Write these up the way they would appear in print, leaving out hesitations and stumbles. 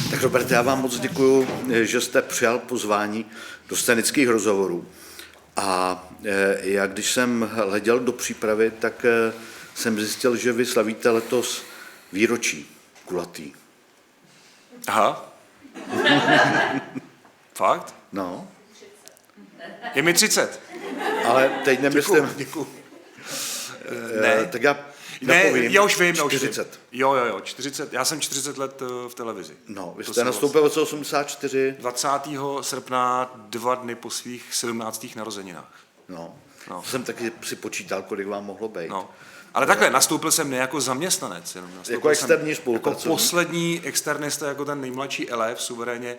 Tak Robert, já vám moc děkuju, že jste přijal pozvání do scénických rozhovorů. A já když jsem hleděl do přípravy, tak jsem zjistil, že vy slavíte letos výročí kulatý. Aha. Fakt? No. Je mi 30. Ale teď nemyslím... Děkuju. Ne. Tak já napovím. Já už vím, 40. Jo, 40. Já jsem 40 let v televizi. No, vy jste nastoupil v roce 84. 20. srpna, 2 dny po svých 17. narozeninách. No. Jsem taky si počítal, kolik vám mohlo být. No. Ale takhle, nastoupil jsem ne jako zaměstnanec. Jenom jako externí spolupracovník. Jako poslední externista, jako ten nejmladší elef, suverénně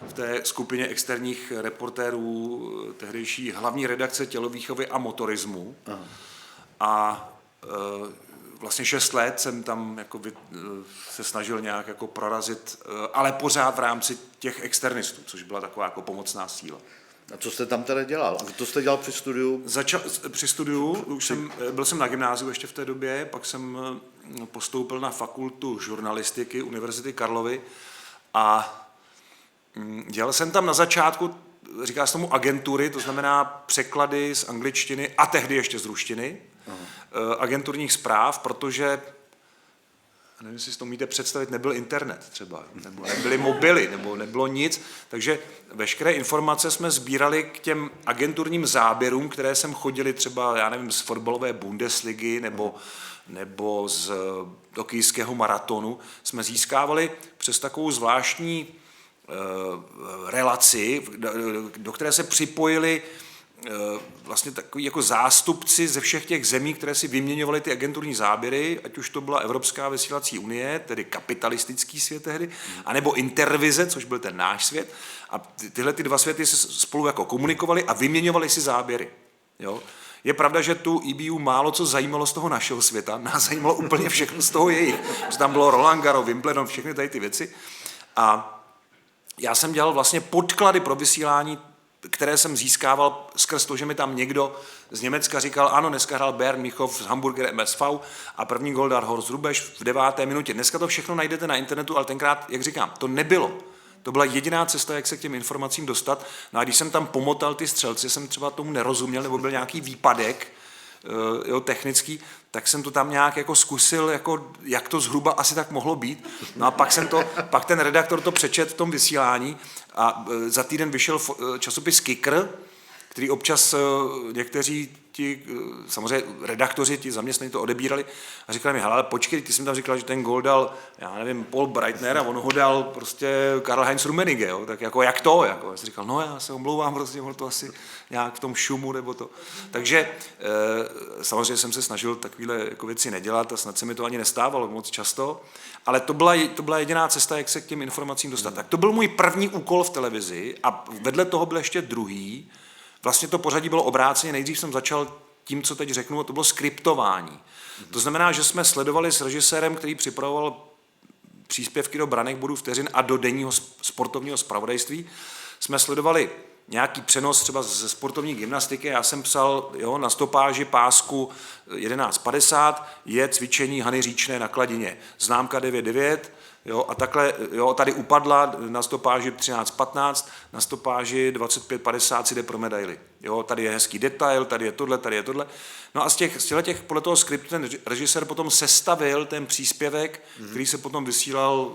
v té skupině externích reportérů tehdejší hlavní redakce tělovýchovy a motorismu. Aha. A vlastně 6 let jsem tam jako se snažil nějak jako prorazit, ale pořád v rámci těch externistů, což byla taková jako pomocná síla. A co jste tam teda dělal? A to jste dělal při studiu? Při studiu, byl jsem na gymnáziu ještě v té době, pak jsem postoupil na fakultu žurnalistiky Univerzity Karlovy a dělal jsem tam na začátku, říká se tomu agentury, to znamená překlady z angličtiny a tehdy ještě z ruštiny, agenturních zpráv, protože, nevím, jestli si to umíte představit, nebyl internet třeba, nebo nebyly mobily, nebo nebylo nic, takže veškeré informace jsme sbírali k těm agenturním záběrům, které sem chodili třeba, já nevím, z fotbalové Bundesligy nebo z tokijského maratonu, jsme získávali přes takovou zvláštní relaci, do které se připojili vlastně takový jako zástupci ze všech těch zemí, které si vyměňovaly ty agenturní záběry, ať už to byla Evropská vysílací unie, tedy kapitalistický svět tehdy, anebo Intervize, což byl ten náš svět. A tyhle ty dva světy se spolu jako komunikovaly a vyměňovaly si záběry. Jo? Je pravda, že tu EBU málo co zajímalo z toho našeho světa, nás zajímalo úplně všechno z toho jejich. Protože tam bylo Roland Garros, Wimbledon, všechny tady ty věci. A já jsem dělal vlastně podklady pro vysílání, které jsem získával skrz to, že mi tam někdo z Německa říkal, ano, dneska hrál Bayern Mnichov s Hamburgerem MSV a první gól dal Horst Rubeš v 9. minutě. Dneska to všechno najdete na internetu, ale tenkrát, jak říkám, to nebylo. To byla jediná cesta, jak se k těm informacím dostat. No a když jsem tam pomotal ty střelci, jsem třeba tomu nerozuměl, nebo byl nějaký výpadek technický, tak jsem to tam nějak jako zkusil, jako, jak to zhruba asi tak mohlo být. No a pak ten redaktor to přečet v tom vysílání a za týden vyšel časopis Kicker, který občas někteří ti, samozřejmě redaktoři, ti zaměstnaní to odebírali a říkali mi, hele, ale počkej, ty jsi mi tam říkal, že ten gól dal, já nevím, Paul Breitner a on ho dal prostě Karl-Heinz Rummenigge, jo? Tak jako jak to? Jako? Já jsem říkal, no já se omlouvám, prostě mohl to asi nějak v tom šumu nebo to. Takže samozřejmě jsem se snažil takovéhle jako věci nedělat a snad se mi to ani nestávalo moc často, ale to byla jediná cesta, jak se k těm informacím dostat. Tak to byl můj první úkol v televizi a vedle toho byl ještě druhý. Vlastně to pořadí bylo obráceně, nejdřív jsem začal tím, co teď řeknu, a to bylo skriptování. To znamená, že jsme sledovali s režisérem, který připravoval příspěvky do branek bodů vteřin a do denního sportovního zpravodajství, jsme sledovali nějaký přenos třeba ze sportovní gymnastiky, já jsem psal na stopáži pásku 11.50 je cvičení Hany Říčné na kladině, známka 9.9, a takhle, tady upadla na stopáži 13.15, na stopáži 25.50 si jde pro medaily. Tady je hezký detail, tady je tohle. No a podle toho skriptu ten režisér potom sestavil ten příspěvek, který se potom vysílal,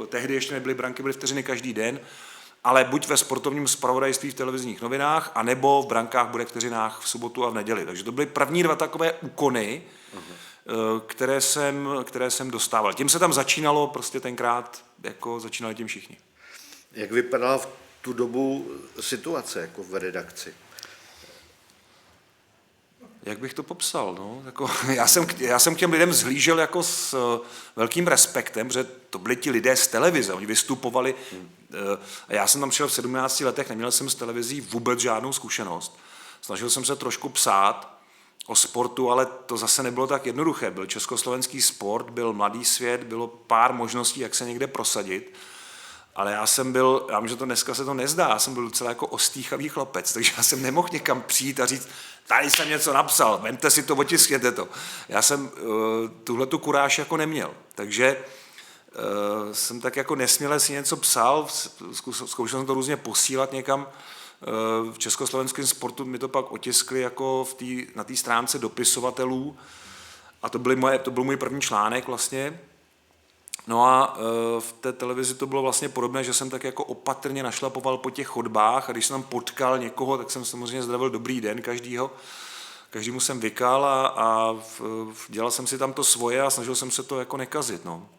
tehdy ještě nebyly branky, byly vteřiny každý den, ale buď ve sportovním zpravodajství v televizních novinách, anebo v brankách bude vteřinách v sobotu a v neděli. Takže to byly první 2 takové úkony, které jsem dostával. Tím se tam začínalo prostě tenkrát, jako začínali tím všichni. Jak vypadala v tu dobu situace jako v redakci? Jak bych to popsal? No? Jako, já jsem k těm lidem zhlížel jako s velkým respektem, protože to byli ti lidé z televize, oni vystupovali. A já jsem tam šel v 17 letech, neměl jsem s televizí vůbec žádnou zkušenost. Snažil jsem se trošku psát o sportu, ale to zase nebylo tak jednoduché. Byl československý sport, byl Mladý svět, bylo pár možností, jak se někde prosadit. ale já vím, že to dneska se to nezdá, já jsem byl docela jako ostýchavý chlapec, takže já jsem nemohl někam přijít a říct, tady jsem něco napsal, vemte si to, otiskněte to. Já jsem tuhletu kuráž jako neměl, takže jsem tak jako nesměle si něco psal, zkoušel jsem to různě posílat někam. V československém sportu mi to pak otiskli jako na té stránce dopisovatelů a to byl můj první článek vlastně. No a v té televizi to bylo vlastně podobné, že jsem tak jako opatrně našlapoval po těch chodbách a když jsem tam potkal někoho, tak jsem samozřejmě zdravil dobrý den každému jsem vykal a dělal jsem si tam to svoje a snažil jsem se to jako nekazit, no.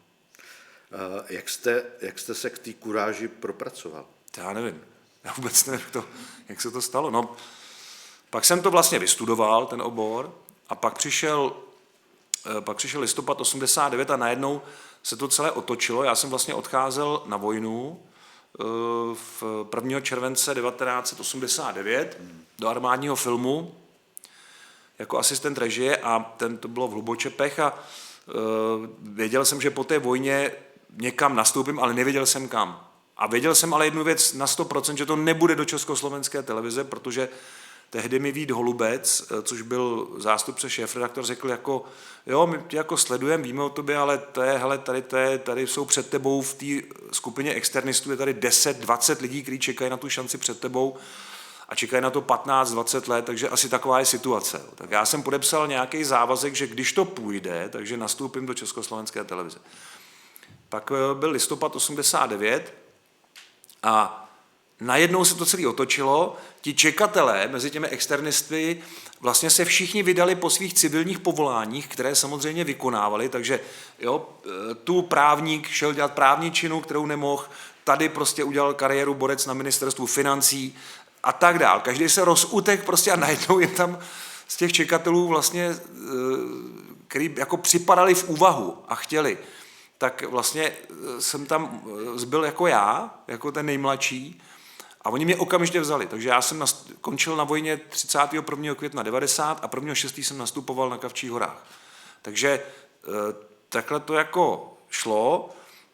Jak jste se k té kuráži propracoval? Já nevím. Já vůbec nevím, jak se to stalo. No, pak jsem to vlastně vystudoval, ten obor, a pak přišel listopad 89 a najednou se to celé otočilo. Já jsem vlastně odcházel na vojnu v 1. července 1989 do armádního filmu jako asistent režie a to bylo v Hlubočepech a věděl jsem, že po té vojně někam nastoupím, ale nevěděl jsem kam. A věděl jsem ale jednu věc na 100%, že to nebude do československé televize, protože tehdy mi Vít Holubec, což byl zástupce šéfredaktor, řekl jako, jo, my tě jako sledujeme, víme o tobě, ale tady jsou před tebou v té skupině externistů, je tady 10-20 lidí, kteří čekají na tu šanci před tebou a čekají na to 15-20 let, takže asi taková je situace. Tak já jsem podepsal nějaký závazek, že když to půjde, takže nastoupím do československé televize. Pak byl listopad 89 a najednou se to celé otočilo, ti čekatelé mezi těmi externisty vlastně se všichni vydali po svých civilních povoláních, které samozřejmě vykonávali, takže jo, tu právník šel dělat právničinu, kterou nemohl, tady prostě udělal kariéru borec na ministerstvu financí a tak dál. Každý se rozutek prostě a najednou je tam z těch čekatelů vlastně, který jako připadali v úvahu a chtěli, tak vlastně jsem tam zbyl jako já, jako ten nejmladší, a oni mě okamžitě vzali, takže já jsem končil na vojně 31. května 90 a 1.6. jsem nastupoval na Kavčích horách. Takže takhle to jako šlo,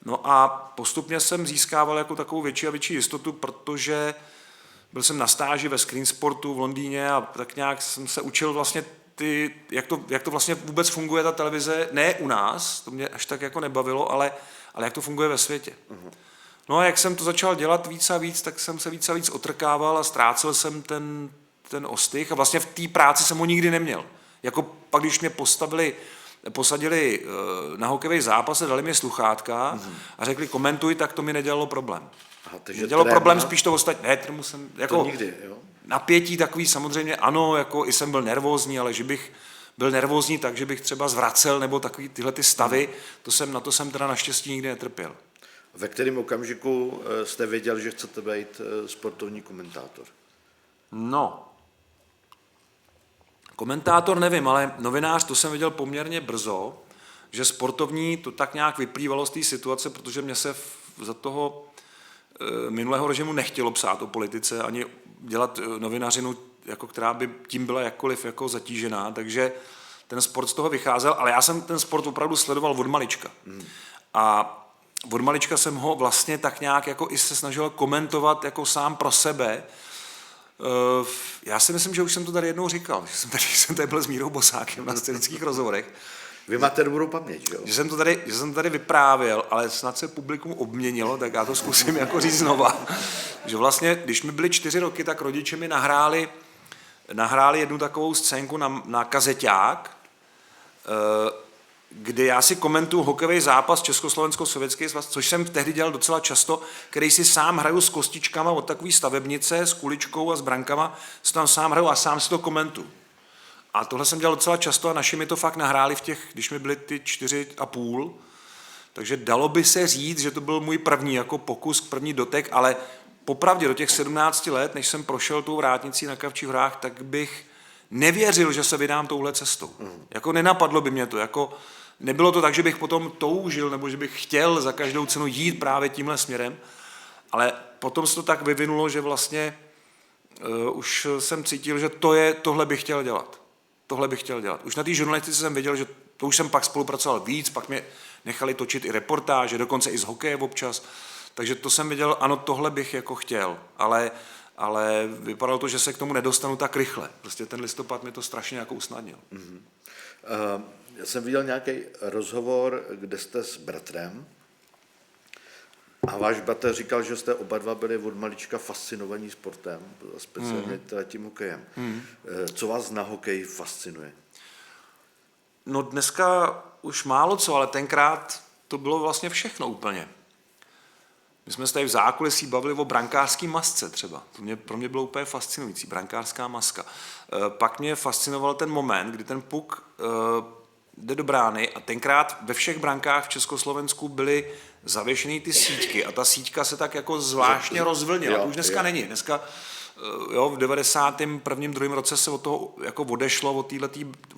no a postupně jsem získával jako takovou větší a větší jistotu, protože byl jsem na stáži ve Screen Sportu v Londýně a tak nějak jsem se učil vlastně jak to vlastně vůbec funguje ta televize, ne u nás, to mě až tak jako nebavilo, ale jak to funguje ve světě. Uh-huh. No a jak jsem to začal dělat víc a víc, tak jsem se víc a víc otrkával a ztrácel jsem ten ostych a vlastně v té práci jsem ho nikdy neměl. Jako pak, když mě posadili na hokejový zápas a dali mi sluchátka a řekli komentuj, tak to mi nedělalo problém. Aha, nedělalo problém spíš to ostatní. Ne, jsem jako to nikdy, jo? Napětí takový samozřejmě, ano, jako i jsem byl nervózní, ale že bych byl nervózní tak, že bych třeba zvracel nebo takový tyhle ty stavy, na to jsem teda naštěstí nikdy netrpěl. Ve kterém okamžiku jste věděl, že chcete být sportovní komentátor? No, komentátor nevím, ale novinář, to jsem věděl poměrně brzo, že sportovní to tak nějak vyplývalo z té situace, protože mě se za toho minulého režimu nechtělo psát o politice, ani dělat novinařinu, jako která by tím byla jakkoliv jako zatížená, takže ten sport z toho vycházel, ale já jsem ten sport opravdu sledoval od malička. A od malička jsem ho vlastně tak nějak jako i se snažil komentovat jako sám pro sebe. Já si myslím, že už jsem to tady jednou říkal, že jsem tady byl s Mírou Bosákem na scénických rozhovorech. Vy máte dobrou paměť, jo? Že jsem to tady vyprávěl, ale snad se publikum obměnilo, tak já to zkusím jako říct znova. Že vlastně, když mi byly 4 roky, tak rodiče mi nahráli jednu takovou scénku na kazeťák, kde já si komentuju hokejový zápas Československo-sovětský svaz, což jsem tehdy dělal docela často, který si sám hraju s kostičkama od takový stavebnice, s kuličkou a s brankama, si tam sám hraju a sám si to komentuju. A tohle jsem dělal docela často a naši mi to fakt nahráli když mi byly ty 4,5, takže dalo by se říct, že to byl můj první jako pokus, první dotek, ale popravdě do těch 17 let, než jsem prošel tou vrátnicí na Kavčích horách, tak bych nevěřil, že se vydám touhle cestou. Jako nenapadlo by mě to, jako nebylo to tak, že bych potom toužil, nebo že bych chtěl za každou cenu jít právě tímhle směrem, ale potom se to tak vyvinulo, že vlastně už jsem cítil, že tohle bych chtěl dělat. Už na té žurnalistice jsem věděl, že to už jsem pak spolupracoval víc, pak mě nechali točit i reportáže, dokonce i z hokeje občas, Takže to jsem viděl, ano, tohle bych jako chtěl, ale vypadalo to, že se k tomu nedostanu tak rychle. Prostě ten listopad mi to strašně jako usnadnil. Já jsem viděl nějaký rozhovor, kde jste s bratrem a váš bratr říkal, že jste oba dva byli od malička fascinovaní sportem, speciálně teda tím hokejem. Co vás na hokej fascinuje? No dneska už málo co, ale tenkrát to bylo vlastně všechno úplně. My jsme se tady v zákulisí bavili o brankářské masce třeba. Pro mě bylo úplně fascinující, brankářská maska. Pak mě fascinoval ten moment, kdy ten puk jde do brány a tenkrát ve všech brankách v Československu byly zavěšený ty síťky a ta síťka se tak jako zvláštně rozvlnila. To už dneska není. Dneska v 91. 2. roce se od toho jako odešlo od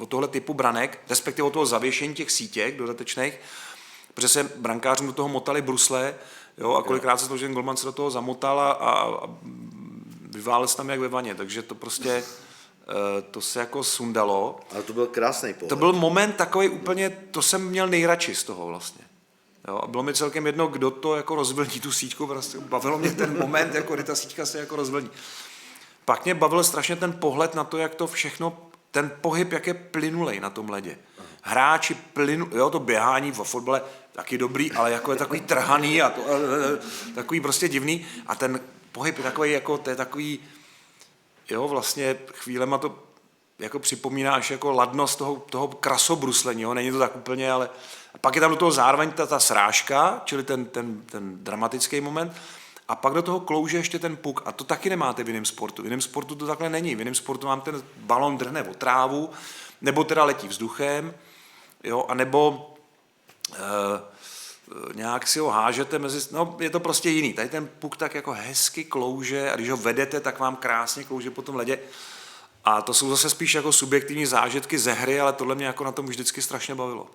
tohle typu branek, respektive od toho zavěšení těch sítěk dodatečných, protože se brankářům do toho motali brusle, a kolikrát se to, že ten golman se do toho zamotal a vyválel se tam jak ve vaně, takže to prostě to se jako sundalo. Ale to byl krásný pohled. To byl moment takový úplně, to jsem měl nejradši z toho vlastně. A bylo mi celkem jedno, kdo to jako rozvlní tu síťku, prostě bavilo mě ten moment, jako kdy ta síťka se jako rozvlní. Pak mě bavil strašně ten pohled na to, jak to všechno, ten pohyb, jak je plynulej na tom ledě. Hráči to běhání v fotbale taky dobrý, ale jako je takový trhaný a takový prostě divný. A ten pohyb je takový, jako to je takový, vlastně chvílema to jako připomíná až jako ladnost toho krasobruslení, není to tak úplně, ale a pak je tam do toho zároveň ta srážka, čili ten dramatický moment, a pak do toho klouže ještě ten puk. A to taky nemáte v jiném sportu. V jiném sportu to takhle není. V jiném sportu vám ten balon drhne o trávu, nebo teda letí vzduchem, anebo nějak si ho hážete je to prostě jiný. Tady ten puk tak jako hezky klouže a když ho vedete, tak vám krásně klouže po tom ledě. A to jsou zase spíš jako subjektivní zážitky ze hry, ale tohle mě jako na tom vždycky strašně bavilo.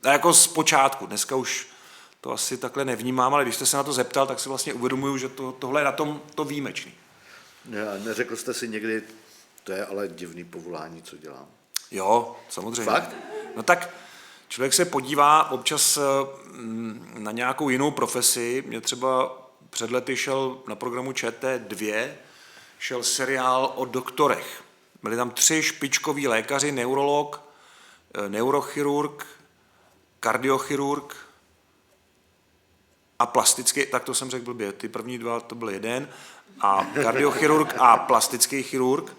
A jako z počátku, dneska už to asi takhle nevnímám, ale když jste se na to zeptal, tak si vlastně uvědomuju, že tohle je na tom to výjimečný. Neřekl jste si někdy, to je ale divný povolání, co dělám? Jo, samozřejmě. Fakt? No tak člověk se podívá občas na nějakou jinou profesi. Mě třeba před lety šel na programu ČT2, šel seriál o doktorech. Byli tam 3 špičkoví lékaři, neurolog, neurochirurg, kardiochirurg a plastický, tak to jsem řekl blbě, ty první 2 to byl jeden, a kardiochirurg a plastický chirurg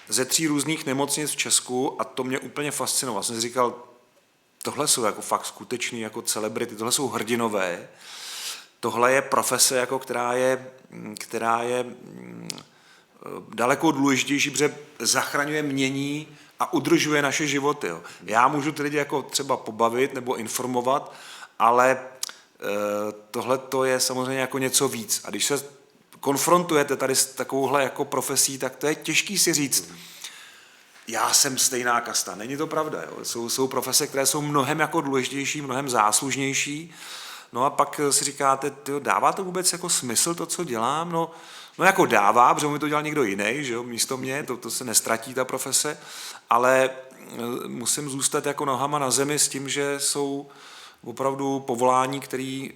ze 3 různých nemocnic v Česku a to mě úplně fascinovalo. Jsem si říkal, tohle jsou jako fakt skuteční jako celebrity, tohle jsou hrdinové, tohle je profese, jako která je daleko důležitější, protože zachraňuje, mění a udržuje naše životy. Já můžu ty lidi jako třeba pobavit nebo informovat, ale tohle to je samozřejmě jako něco víc. A když se konfrontujete tady s takovouhle jako profesí, tak to je těžký si říct, já jsem stejná kasta. Není to pravda. Jsou profese, které jsou mnohem jako důležitější, mnohem záslužnější. No a pak si říkáte, dává to vůbec jako smysl to, co dělám? No jako dává, protože mi to dělal někdo jiný, že jo, místo mě, to se nestratí ta profese, ale musím zůstat jako nohama na zemi s tím, že jsou opravdu povolání, které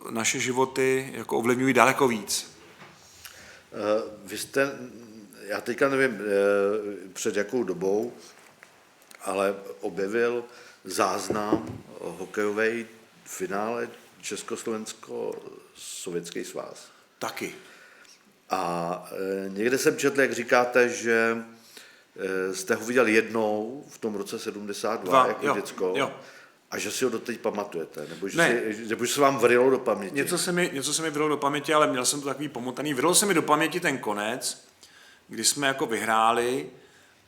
naše životy jako ovlivňují daleko víc. Vy jste, já teďka nevím před jakou dobou, ale objevil záznam hokejový finále Československo-Sovětský svaz. Taky. A někde jsem četl, jak říkáte, že jste ho viděl jednou v tom roce 72 jako děcko. Jo. A že si ho doteď pamatujete, nebo že se vám vrilo do paměti. Něco se mi vrilo do paměti, ale měl jsem to takový pomotaný. Vrilo se mi do paměti ten konec, kdy jsme jako vyhráli,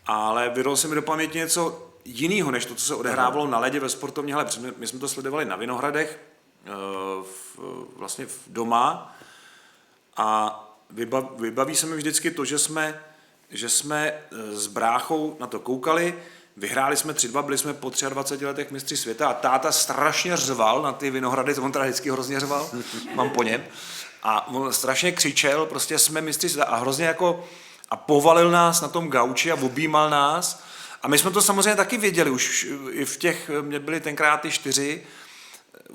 ale vrilo se mi do paměti něco jiného, než to, co se odehrávalo na ledě ve sportovní hale. My jsme to sledovali na Vinohradech, vlastně doma, a vybaví se mi vždycky to, že jsme s bráchou na to koukali, vyhráli jsme 3-2, byli jsme po 23 letech mistři světa a táta strašně řval na ty Vinohrady, on teda vždycky hrozně řval, mám po něm, a on strašně křičel, prostě jsme mistři světa a hrozně jako, a povalil nás na tom gauči a objímal nás a my jsme to samozřejmě taky věděli, už i v těch, mě byli tenkrát ty 4,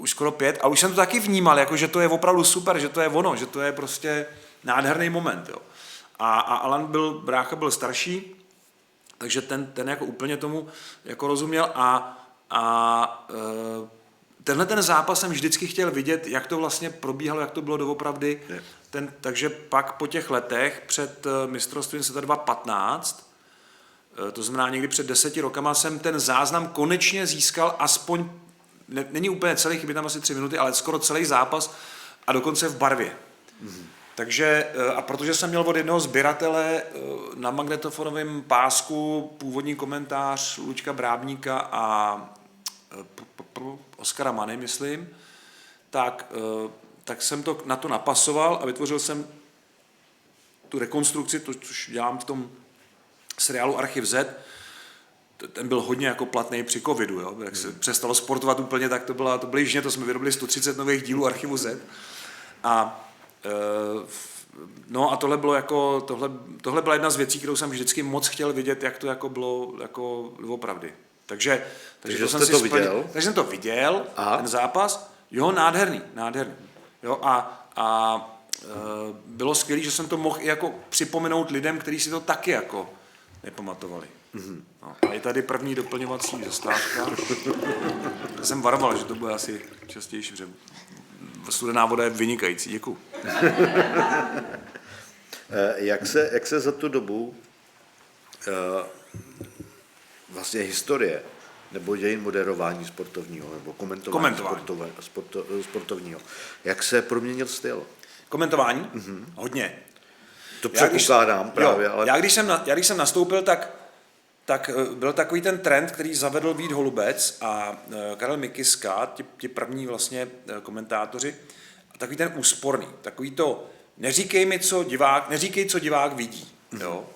už skoro 5 a už jsem to taky vnímal, jako že to je opravdu super, že to je ono, že to je prostě nádherný moment. Jo. A Alan brácha byl starší, takže ten jako úplně tomu jako rozuměl a tenhle ten zápas jsem vždycky chtěl vidět, jak to vlastně probíhalo, jak to bylo doopravdy. Takže pak po těch letech před mistrovstvím světa 2015, to znamená někdy před 10 rokama, jsem ten záznam konečně získal aspoň, není úplně celý, chybí tam asi 3 minuty, ale skoro celý zápas a dokonce v barvě. Mm-hmm. Takže, a protože jsem měl od jednoho sběratele na magnetofonovém pásku původní komentář Luďka Brábníka a Oskara Many, myslím, tak jsem to na to napasoval a vytvořil jsem tu rekonstrukci, což dělám v tom seriálu Archiv Z. Ten byl hodně jako platný při covidu, jo? Jak se přestalo sportovat úplně, tak to bylo jižně, to jsme vyrobili 130 nových dílů Archivu Z. No a tohle bylo jako, tohle byla jedna z věcí, kterou jsem vždycky moc chtěl vidět, jak to jako bylo jako opravdu. Takže to jsem si viděl? Takže jsem to viděl, aha, ten zápas, jo, nádherný. Jo, a bylo skvělé, že jsem to mohl i jako připomenout lidem, kteří si to taky jako nepamatovali. Mm-hmm. No, a je tady první doplňovací zastávka. Já jsem varoval, že to bude asi častější, protože studená voda je vynikající. Děkuju. Jak se za tu dobu vlastně historie nebo dějin moderování sportovního nebo komentování. Sportovního, jak se proměnil styl? Komentování? Mm-hmm. Hodně. To předpokládám právě. Jo, ale... Já když jsem nastoupil, tak byl takový ten trend, který zavedl Vít Holubec a Karel Mikiska, ti první vlastně komentátoři, a takový ten úsporný, takový to neříkej, co divák vidí. Mm-hmm. Jo?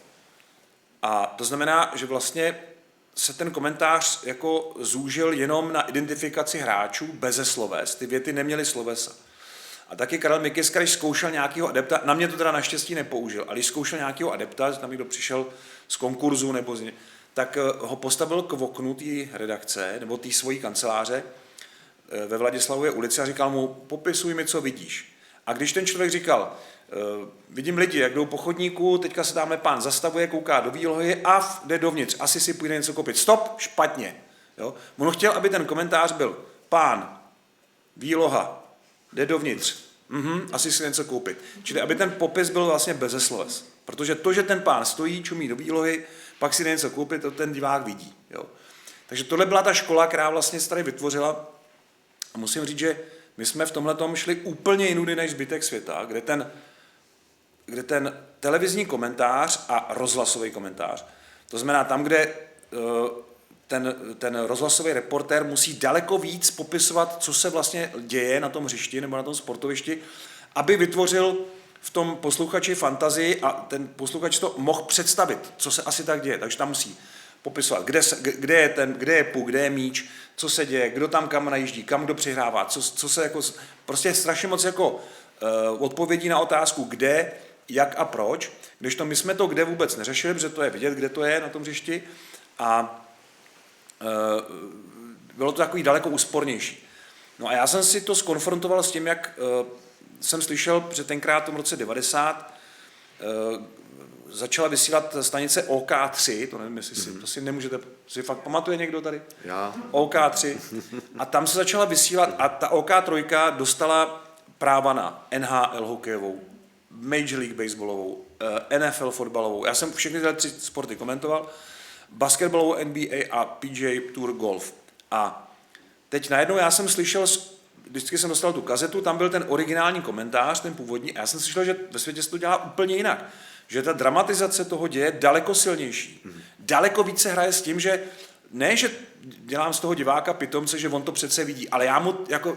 A to znamená, že vlastně se ten komentář jako zúžil jenom na identifikaci hráčů beze sloves, ty věty neměly slovesa. A taky Karel Mikiska, když zkoušel nějakého adepta, na mě to teda naštěstí nepoužil, ale když zkoušel nějakého adepta, že tam někdo přišel z konkurzu nebo tak ho postavil k oknu té redakce nebo té svojí kanceláře ve Vladislavově ulici a říkal mu, popisuj mi, co vidíš. A když ten člověk říkal, vidím lidi, jak jdou po chodníku, teďka se tamhle pán zastavuje, kouká do výlohy a jde dovnitř, asi si půjde něco koupit. Stop, špatně. Jo? On chtěl, aby ten komentář byl pán, výloha, jde dovnitř, asi si něco koupit. Čili aby ten popis byl vlastně beze sloves. Protože to, že ten pán stojí, čumí do výlohy, pak si jde něco koupit, to ten divák vidí. Jo? Takže tohle byla ta škola, která vlastně se tady vytvořila. A musím říct, že my jsme v tomhletom šli úplně jinudy než zbytek světa, kde ten televizní komentář a rozhlasový komentář, to znamená tam, kde ten rozhlasový reportér musí daleko víc popisovat, co se vlastně děje na tom hřišti nebo na tom sportovišti, aby vytvořil v tom posluchači fantazii a ten posluchač to mohl představit, co se asi tak děje. Takže tam musí popisovat, kde je puk, kde je míč, co se děje, kdo tam kam najíždí, kam kdo přihrává, co se jako, prostě strašně moc jako odpovědí na otázku, kde, jak a proč, kdežto my jsme to kde vůbec neřešili, protože to je vidět, kde to je na tom hřišti a bylo to takový daleko úspornější. No a já jsem si to skonfrontoval s tím, jak jsem slyšel, že tenkrát v tom roce 90 začala vysílat stanice OK3, to nevím, jestli to si nemůžete, si fakt pamatuje někdo tady? Já. OK3. A tam se začala vysílat a ta OK3 dostala práva na NHL hokejovou, Major League baseballovou, NFL fotbalovou. Já jsem všechny tyhle 3 sporty komentoval, basketbalovou NBA a PGA Tour Golf. A teď najednou já jsem slyšel, vždycky jsem dostal tu kazetu, tam byl ten originální komentář, ten původní, a já jsem slyšel, že ve světě se to dělá úplně jinak. Že ta dramatizace toho děje daleko silnější. Daleko více hraje s tím, že ne, že dělám z toho diváka pitomce, že on to přece vidí, ale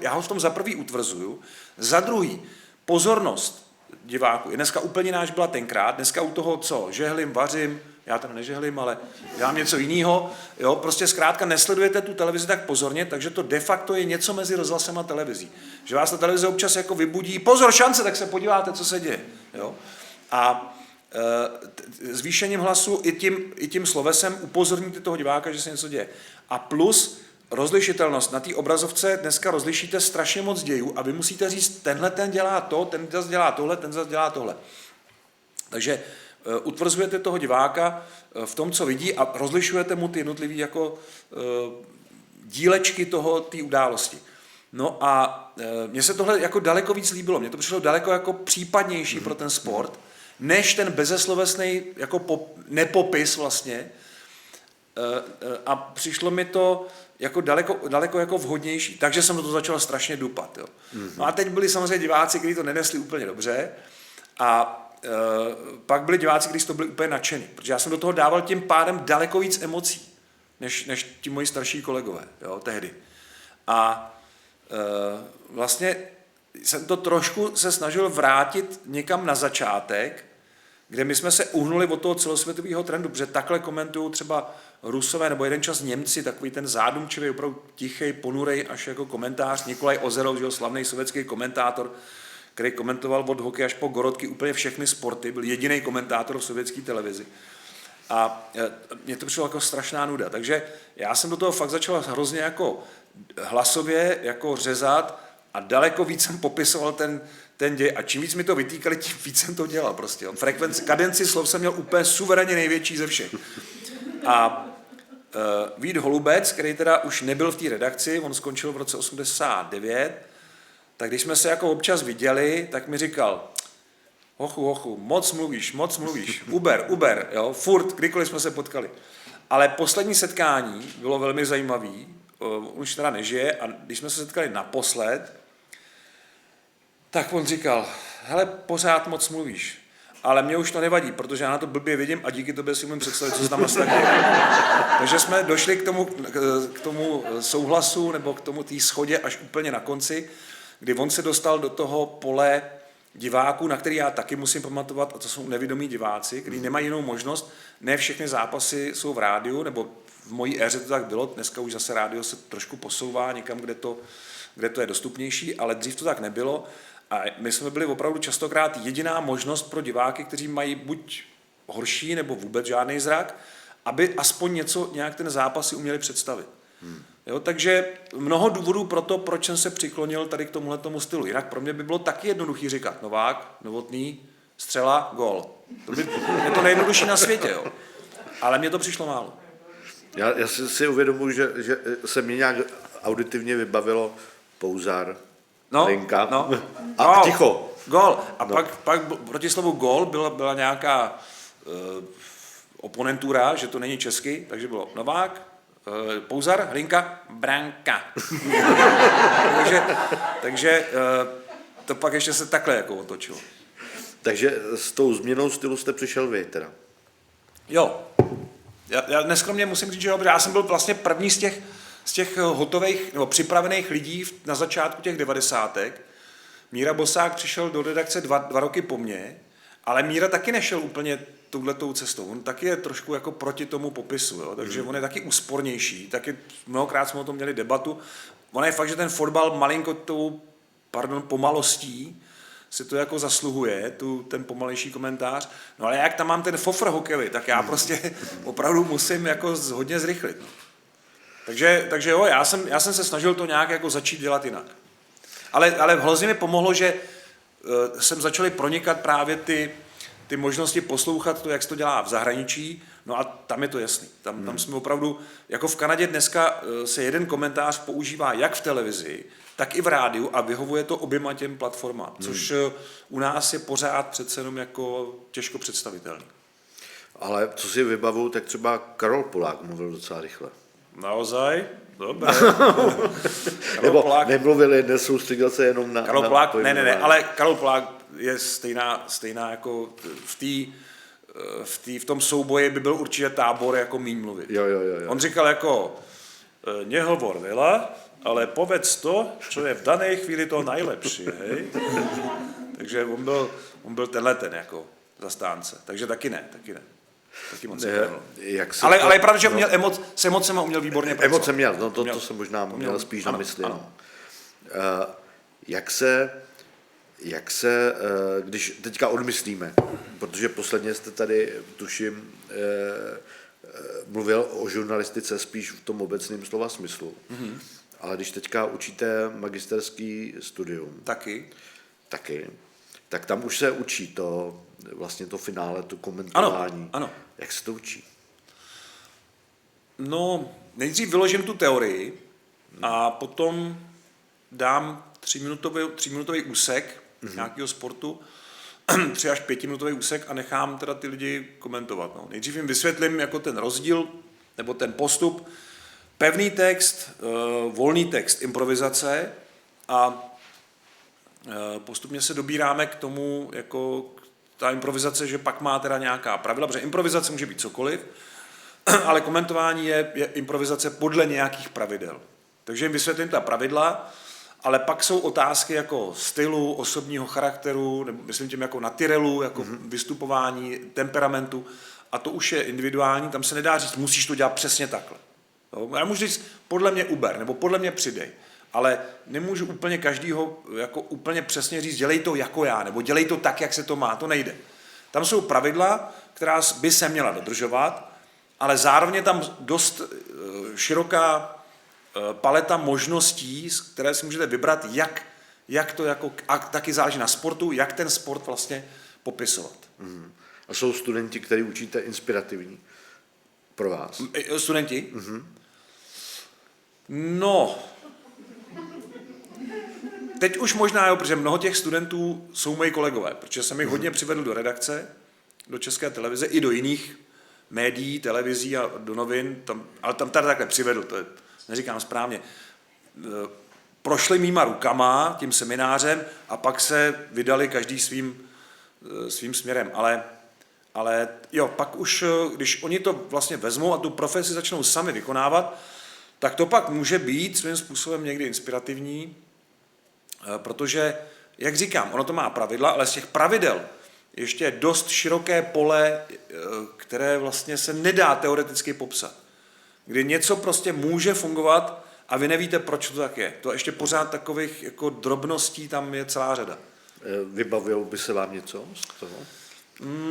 já ho v tom za prvý utvrzuju, za druhý pozornost diváku je dneska úplně jiná, než byla tenkrát, dneska u toho, co, žehlím, vařím, já tam nežehlím, ale dělám něco jiného, jo, prostě zkrátka nesledujete tu televizi tak pozorně, takže to de facto je něco mezi rozhlasem a televizí. Že vás ta televize občas jako vybudí, pozor, šance, tak se podíváte, co se děje, jo. A zvýšením hlasu i tím slovesem upozorníte toho diváka, že se něco děje. A plus rozlišitelnost. Na té obrazovce dneska rozlišíte strašně moc dějů a vy musíte říct, tenhle ten dělá to, ten zase dělá tohle, ten zase dělá tohle. Takže utvrzujete toho diváka v tom, co vidí a rozlišujete mu ty jednotlivé jako dílečky té události. No a mně se tohle jako daleko víc líbilo. Mně to přišlo daleko jako případnější pro ten sport, než ten bezeslovesný jako nepopis vlastně. A přišlo mi to jako daleko jako vhodnější. Takže jsem do toho začal strašně dupat. Jo. No a teď byli samozřejmě diváci, kteří to nenesli úplně dobře a pak byli diváci, kteří to byli úplně nadšení, protože já jsem do toho dával tím pádem daleko víc emocí, než ti moji starší kolegové, jo, tehdy. A vlastně jsem to trošku se snažil vrátit někam na začátek, kde my jsme se uhnuli od toho celosvětového trendu, protože takhle komentují třeba Rusové nebo jeden čas Němci, takový ten zádumčivý, opravdu tichý, ponurej až jako komentář. Nikolaj Ozerov, slavný sovětský komentátor, který komentoval od hokeje až po gorodky úplně všechny sporty, byl jediný komentátor v sovětské televizi. A mě to přišlo jako strašná nuda. Takže já jsem do toho fakt začal hrozně jako hlasově jako řezat a daleko víc jsem popisoval ten děj. A čím víc mi to vytýkali, tím víc jsem to dělal prostě. Kadenci slov jsem měl úplně suverénně největší ze všech. A Vít Holubec, který teda už nebyl v té redakci, on skončil v roce 89, tak když jsme se jako občas viděli, tak mi říkal, hochu, moc mluvíš, Uber, jo, furt, kdykoliv jsme se potkali. Ale poslední setkání bylo velmi zajímavý, už teda nežije, a když jsme se setkali naposled, tak on říkal, hele, pořád moc mluvíš, ale mě už to nevadí, protože já na to blbě vidím a díky tobě si umím představit, co se tam asi tak děje. Takže jsme došli k tomu souhlasu, nebo k tomu té shodě až úplně na konci, kdy on se dostal do toho pole diváků, na který já taky musím pamatovat, a to jsou nevědomí diváci, kteří nemají jinou možnost. Ne všechny zápasy jsou v rádiu, nebo v mojí éře to tak bylo, dneska už zase rádio se trošku posouvá někam, kde to je dostupnější, ale dřív to tak nebylo. A my jsme byli opravdu častokrát jediná možnost pro diváky, kteří mají buď horší, nebo vůbec žádný zrak, aby aspoň nějak ten zápas si uměli představit. Jo, takže mnoho důvodů pro to, proč jsem se přiklonil tady k tomuhletomu stylu. Jinak pro mě by bylo taky jednoduchý říkat Novák, Novotný, střela, gól. Je to nejjednodušší na světě, jo. Ale mně to přišlo málo. Já si uvědomuji, že se mě nějak auditivně vybavilo Pouzar, Linka a ticho. Gól. A pak proti slovu gól byla nějaká oponentura, že to není česky, takže bylo Novák, Pouzar, Hlinka, branka. takže to pak ještě se takhle jako otočilo. Takže s tou změnou stylu jste přišel vy teda? Jo. Já neskromně musím říct, že jo, já jsem byl vlastně první z těch hotových nebo připravených lidí na začátku těch 90. Míra Bosák přišel do redakce 2 roky po mně, ale Míra taky nešel úplně touhletou cestou. On taky je trošku jako proti tomu popisu, jo? Takže on je taky úspornější, taky mnohokrát jsme o tom měli debatu. On je fakt, že ten fotbal malinko tou, pomalostí si to jako zasluhuje, ten pomalejší komentář. No ale jak tam mám ten fofr hokejový, tak já prostě opravdu musím jako hodně zrychlit. Takže jo, já jsem se snažil to nějak jako začít dělat jinak. Ale hrozně mi pomohlo, že jsem začali pronikat právě ty možnosti poslouchat to, jak se to dělá v zahraničí, no a tam je to jasný. Tam jsme opravdu, jako v Kanadě dneska se jeden komentář používá jak v televizi, tak i v rádiu a vyhovuje to oběma těm platformám, což u nás je pořád přece jenom jako těžko představitelný. Ale co si vybavuju, tak třeba Karol Polák mluvil docela rychle. Naozaj? Dobré. Nebo nemluvili, nesoustředil se jenom na... Karol Polák, ne, ale Karol Polák je stejná jako v tom souboji by byl určitě Tábor jako míň mluvit. Jo. On říkal jako nehovor veľa, ale povedz to, čo je v dané chvíli to nejlepší, hej? Takže on byl tenhle jako zastánce. Takže taky ne. Taky moc ale je pravda, že měl s emocema uměl výborně pracovat. Emoce měl, no to jsem možná měl spíš na mysli. Ano. Jak se, když teďka odmyslíme, protože posledně jste tady, tuším, mluvil o žurnalistice spíš v tom obecném slova smyslu. Ale když teďka učíte magisterský studium, taky, tak tam už se učí to, vlastně to finále, to komentování. Ano. Jak se to učí? No, nejdřív vyložím tu teorii a potom dám 3minutový úsek nějakého sportu, 3 až 5minutový úsek a nechám teda ty lidi komentovat. No. Nejdřív jim vysvětlím jako ten rozdíl nebo ten postup, pevný text, volný text, improvizace a postupně se dobíráme k tomu, jako ta improvizace, že pak má teda nějaká pravidla, protože improvizace může být cokoliv, ale komentování je improvizace podle nějakých pravidel. Takže jim vysvětlím ta pravidla, ale pak jsou otázky jako stylu, osobního charakteru, nebo myslím tím jako na Tyrelu, jako vystupování, temperamentu, a to už je individuální, tam se nedá říct, musíš to dělat přesně takhle. Já můžu říct, podle mě uber, nebo podle mě přidej, ale nemůžu úplně každýho jako úplně přesně říct, dělej to jako já, nebo dělej to tak, jak se to má, to nejde. Tam jsou pravidla, která by se měla dodržovat, ale zároveň je tam dost široká paleta možností, které si můžete vybrat, jak to jako, a taky záleží na sportu, jak ten sport vlastně popisovat. A jsou studenti, kteří učíte inspirativní pro vás? Studenti? No, teď už možná, protože mnoho těch studentů jsou moji kolegové, protože jsem jich hodně přivedl do redakce, do České televize i do jiných médií, televizí a do novin, ale tam tady takhle přivedl, to je, neříkám správně, prošli mýma rukama tím seminářem a pak se vydali každý svým směrem, ale jo, pak už, když oni to vlastně vezmou a tu profesi začnou sami vykonávat, tak to pak může být svým způsobem někdy inspirativní, protože, jak říkám, ono to má pravidla, ale z těch pravidel ještě je dost široké pole, které vlastně se nedá teoreticky popsat. Kdy něco prostě může fungovat a vy nevíte, proč to tak je. To ještě pořád takových jako drobností tam je celá řada. Vybavilo by se vám něco z toho?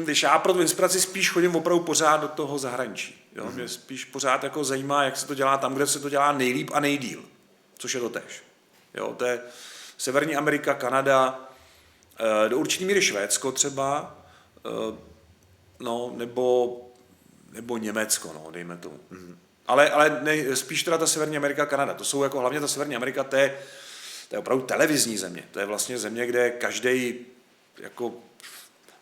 Když já pro tu inspiraci spíš chodím opravdu pořád do toho zahraničí. Jo? Mě spíš pořád jako zajímá, jak se to dělá tam, kde se to dělá nejlíp a nejdýl. Což je to též. Jo? To je Severní Amerika, Kanada, do určitý míry Švédsko třeba, no, nebo Německo, no, dejme tomu. Ale ne, spíš teda ta Severní Amerika, Kanada. To jsou jako hlavně ta Severní Amerika, to je opravdu televizní země. To je vlastně země, kde každý jako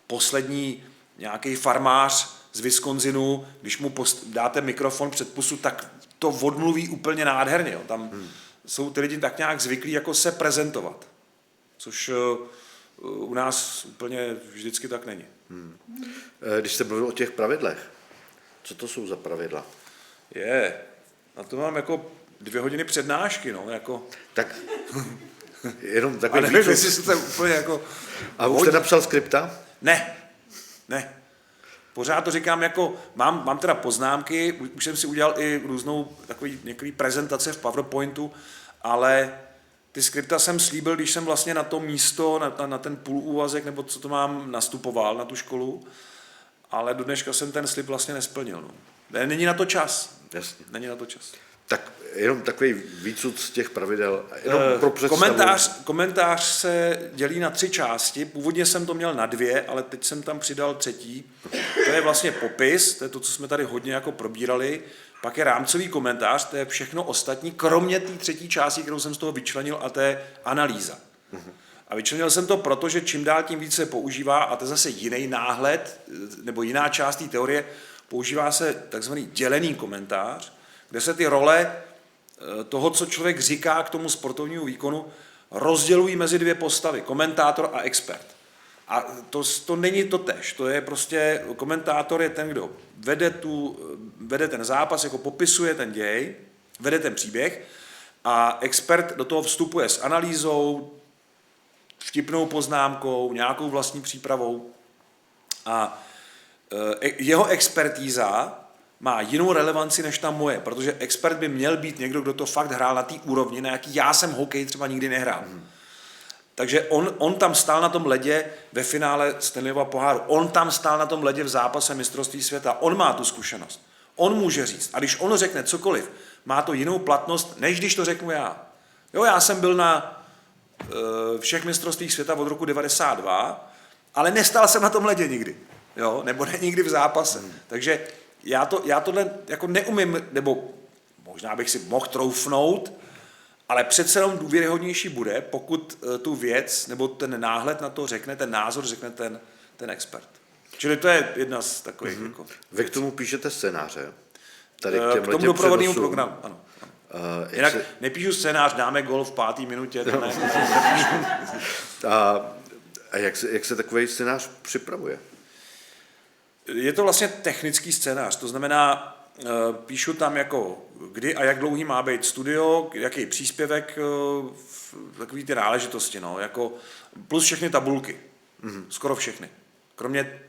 poslední nějaký farmář z Wisconsinu, když mu dáte mikrofon před pusu, tak to odmluví úplně nádherně. Jo. Tam jsou ty lidi tak nějak zvyklí jako se prezentovat, což u nás úplně vždycky tak není. Když jste mluvil o těch pravidlech, co to jsou za pravidla? Na to mám jako 2 hodiny přednášky, no, jako... Tak jenom takový výčet. A nevím, jestli jste úplně jako... A už jste napsal skripta? Ne. Pořád to říkám jako, mám teda poznámky, už jsem si udělal i různou některé prezentace v PowerPointu, ale ty skripta jsem slíbil, když jsem vlastně na to místo, na ten půlúvazek, nebo co to mám, nastupoval na tu školu, ale do dneška jsem ten slib vlastně nesplnil. No. Není na to čas. Jasně. Není na to čas. Tak jenom takový výcud z těch pravidel. Jenom pro představu. Komentář se dělí na 3 části. Původně jsem to měl na 2, ale teď jsem tam přidal 3. To je vlastně popis, to je to, co jsme tady hodně jako probírali. Pak je rámcový komentář, to je všechno ostatní, kromě té 3. části, kterou jsem z toho vyčlenil, a to je analýza. A vyčlenil jsem to proto, že čím dál tím více se používá, a to je zase jiný náhled, nebo jiná část té teorie, používá se takzvaný dělený komentář, kde se ty role toho, co člověk říká k tomu sportovnímu výkonu, rozdělují mezi 2 postavy, komentátor a expert. A to není to též, to je prostě, komentátor je ten, kdo vede ten zápas, jako popisuje ten děj, vede ten příběh, a expert do toho vstupuje s analýzou, vtipnou poznámkou, nějakou vlastní přípravou, a jeho expertíza má jinou relevanci než ta moje, protože expert by měl být někdo, kdo to fakt hrál na té úrovni, na jaký já jsem hokej třeba nikdy nehrál. Takže on tam stál na tom ledě ve finále Stanleyova poháru, on tam stál na tom ledě v zápase mistrovství světa, on má tu zkušenost. On může říct. A když on řekne cokoliv, má to jinou platnost, než když to řeknu já. Jo, já jsem byl na všech mistrovstvích světa od roku 92, ale nestal jsem na tom ledě nikdy. Jo, nebo ne nikdy v zápase. Takže já tohle jako neumím, nebo možná bych si mohl troufnout, ale přece jenom důvěryhodnější bude, pokud tu věc nebo ten náhled na to řekne, ten názor řekne ten expert. Čili to je jedna z takových. Jako, vy k tomu píšete scénáře? Tady k tomu doprovodnému programu, ano. Jinak nepíšu scénář, dáme gól v 5. minutě. To ne. A jak se takový scénář připravuje? Je to vlastně technický scénář, to znamená, píšu tam jako kdy a jak dlouhý má být studio, jaký příspěvek, takový ty náležitosti, no, jako plus všechny tabulky, skoro všechny. Kromě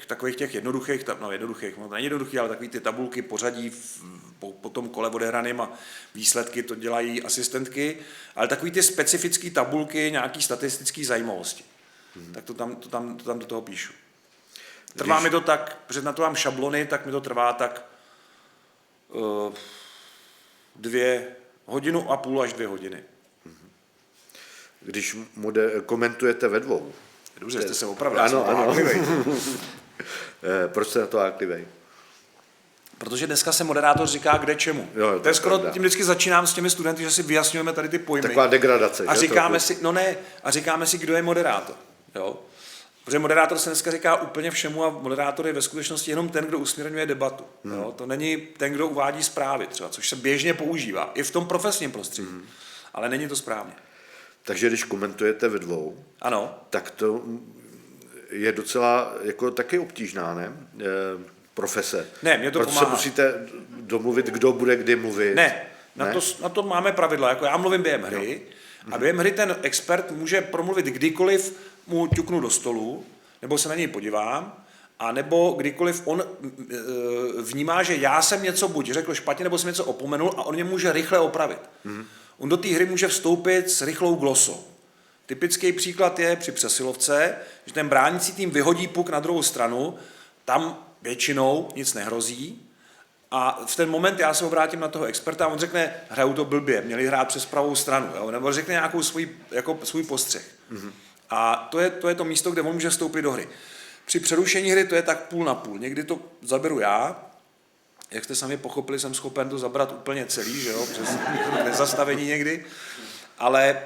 takových těch jednoduchých, no není jednoduchý, ale takový ty tabulky pořadí po tom kole odehraným a výsledky to dělají asistentky, ale takový ty specifické tabulky, nějaký statistický zajímavosti. Tak to tam do toho píšu. Trvá mi to tak, protože na to mám šablony, tak mi to trvá tak 1,5 hodiny až 2 hodiny. Když komentujete ve dvou. Dobře, jste se opravdu. Ano. Proč jste na to háklivý? Protože dneska se moderátor říká kde čemu. Jo, to je skoro, tím vždycky začínám s těmi studenty, že si vyjasňujeme tady ty pojmy. Taková degradace. A říkáme si, kdo je moderátor. Jo? Protože moderátor se dneska říká úplně všemu a moderátor je ve skutečnosti jenom ten, kdo usměrňuje debatu. Jo? To není ten, kdo uvádí zprávy třeba, což se běžně používá i v tom profesním prostředí. Ale není to správně. Takže když komentujete ve dvou, ano. Tak to je docela jako taky obtížná, ne? Profese. Ne, mě to Proto pomáhá. se musíte domluvit, kdo bude kdy mluvit. Ne? Na to máme pravidla. Jako já mluvím během hry a během hry ten expert může promluvit kdykoliv mu ťuknu do stolu, nebo se na něj podívám, a nebo kdykoliv on vnímá, že já jsem něco buď řekl špatně, nebo jsem něco opomenul a on mě může rychle opravit. On do té hry může vstoupit s rychlou glosou. Typický příklad je při přesilovce, že ten bránící tým vyhodí puk na druhou stranu, tam většinou nic nehrozí a v ten moment já se obrátím na toho experta a on řekne, hrajou to blbě, měli hrát přes pravou stranu, jo? Nebo řekne nějakou svůj postřeh. A to je to místo, kde on může vstoupit do hry. Při přerušení hry to je tak půl na půl. Někdy to zaberu já, jak jste sami pochopili, jsem schopen to zabrat úplně celý, že jo, přes nezastavení někdy, ale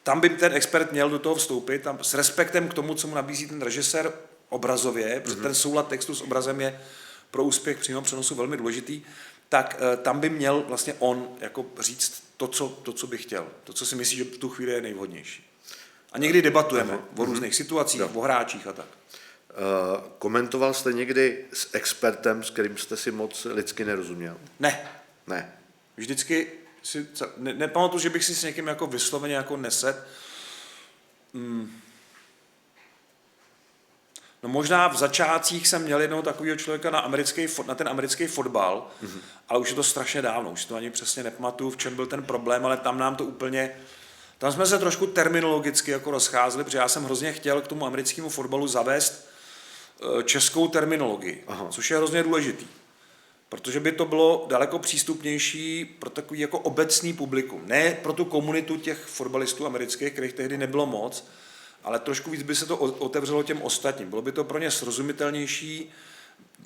tam by ten expert měl do toho vstoupit, tam s respektem k tomu, co mu nabízí ten režisér obrazově, protože ten soulad textu s obrazem je pro úspěch přímého přenosu velmi důležitý, tak tam by měl vlastně on jako říct to, co by chtěl, to, co si myslí, že v tu chvíli je nejvhodnější. A někdy debatujeme o různých situacích, o hráčích a tak. Komentoval jste někdy s expertem, s kterým jste si moc lidsky nerozuměl? Ne. Vždycky si nepamatuju, že bych si s někým jako vysloveně jako nesed. No možná v začátcích jsem měl jednoho takového člověka na ten americký fotbal, ale už je to strašně dávno, už to ani přesně nepamatuju, v čem byl ten problém, ale tam jsme se trošku terminologicky jako rozcházeli, protože já jsem hrozně chtěl k tomu americkému fotbalu zavést českou terminologii, což je hrozně důležitý. Protože by to bylo daleko přístupnější pro takový jako obecný publikum. Ne pro tu komunitu těch fotbalistů amerických, kterých tehdy nebylo moc, ale trošku víc by se to otevřelo těm ostatním. Bylo by to pro ně srozumitelnější,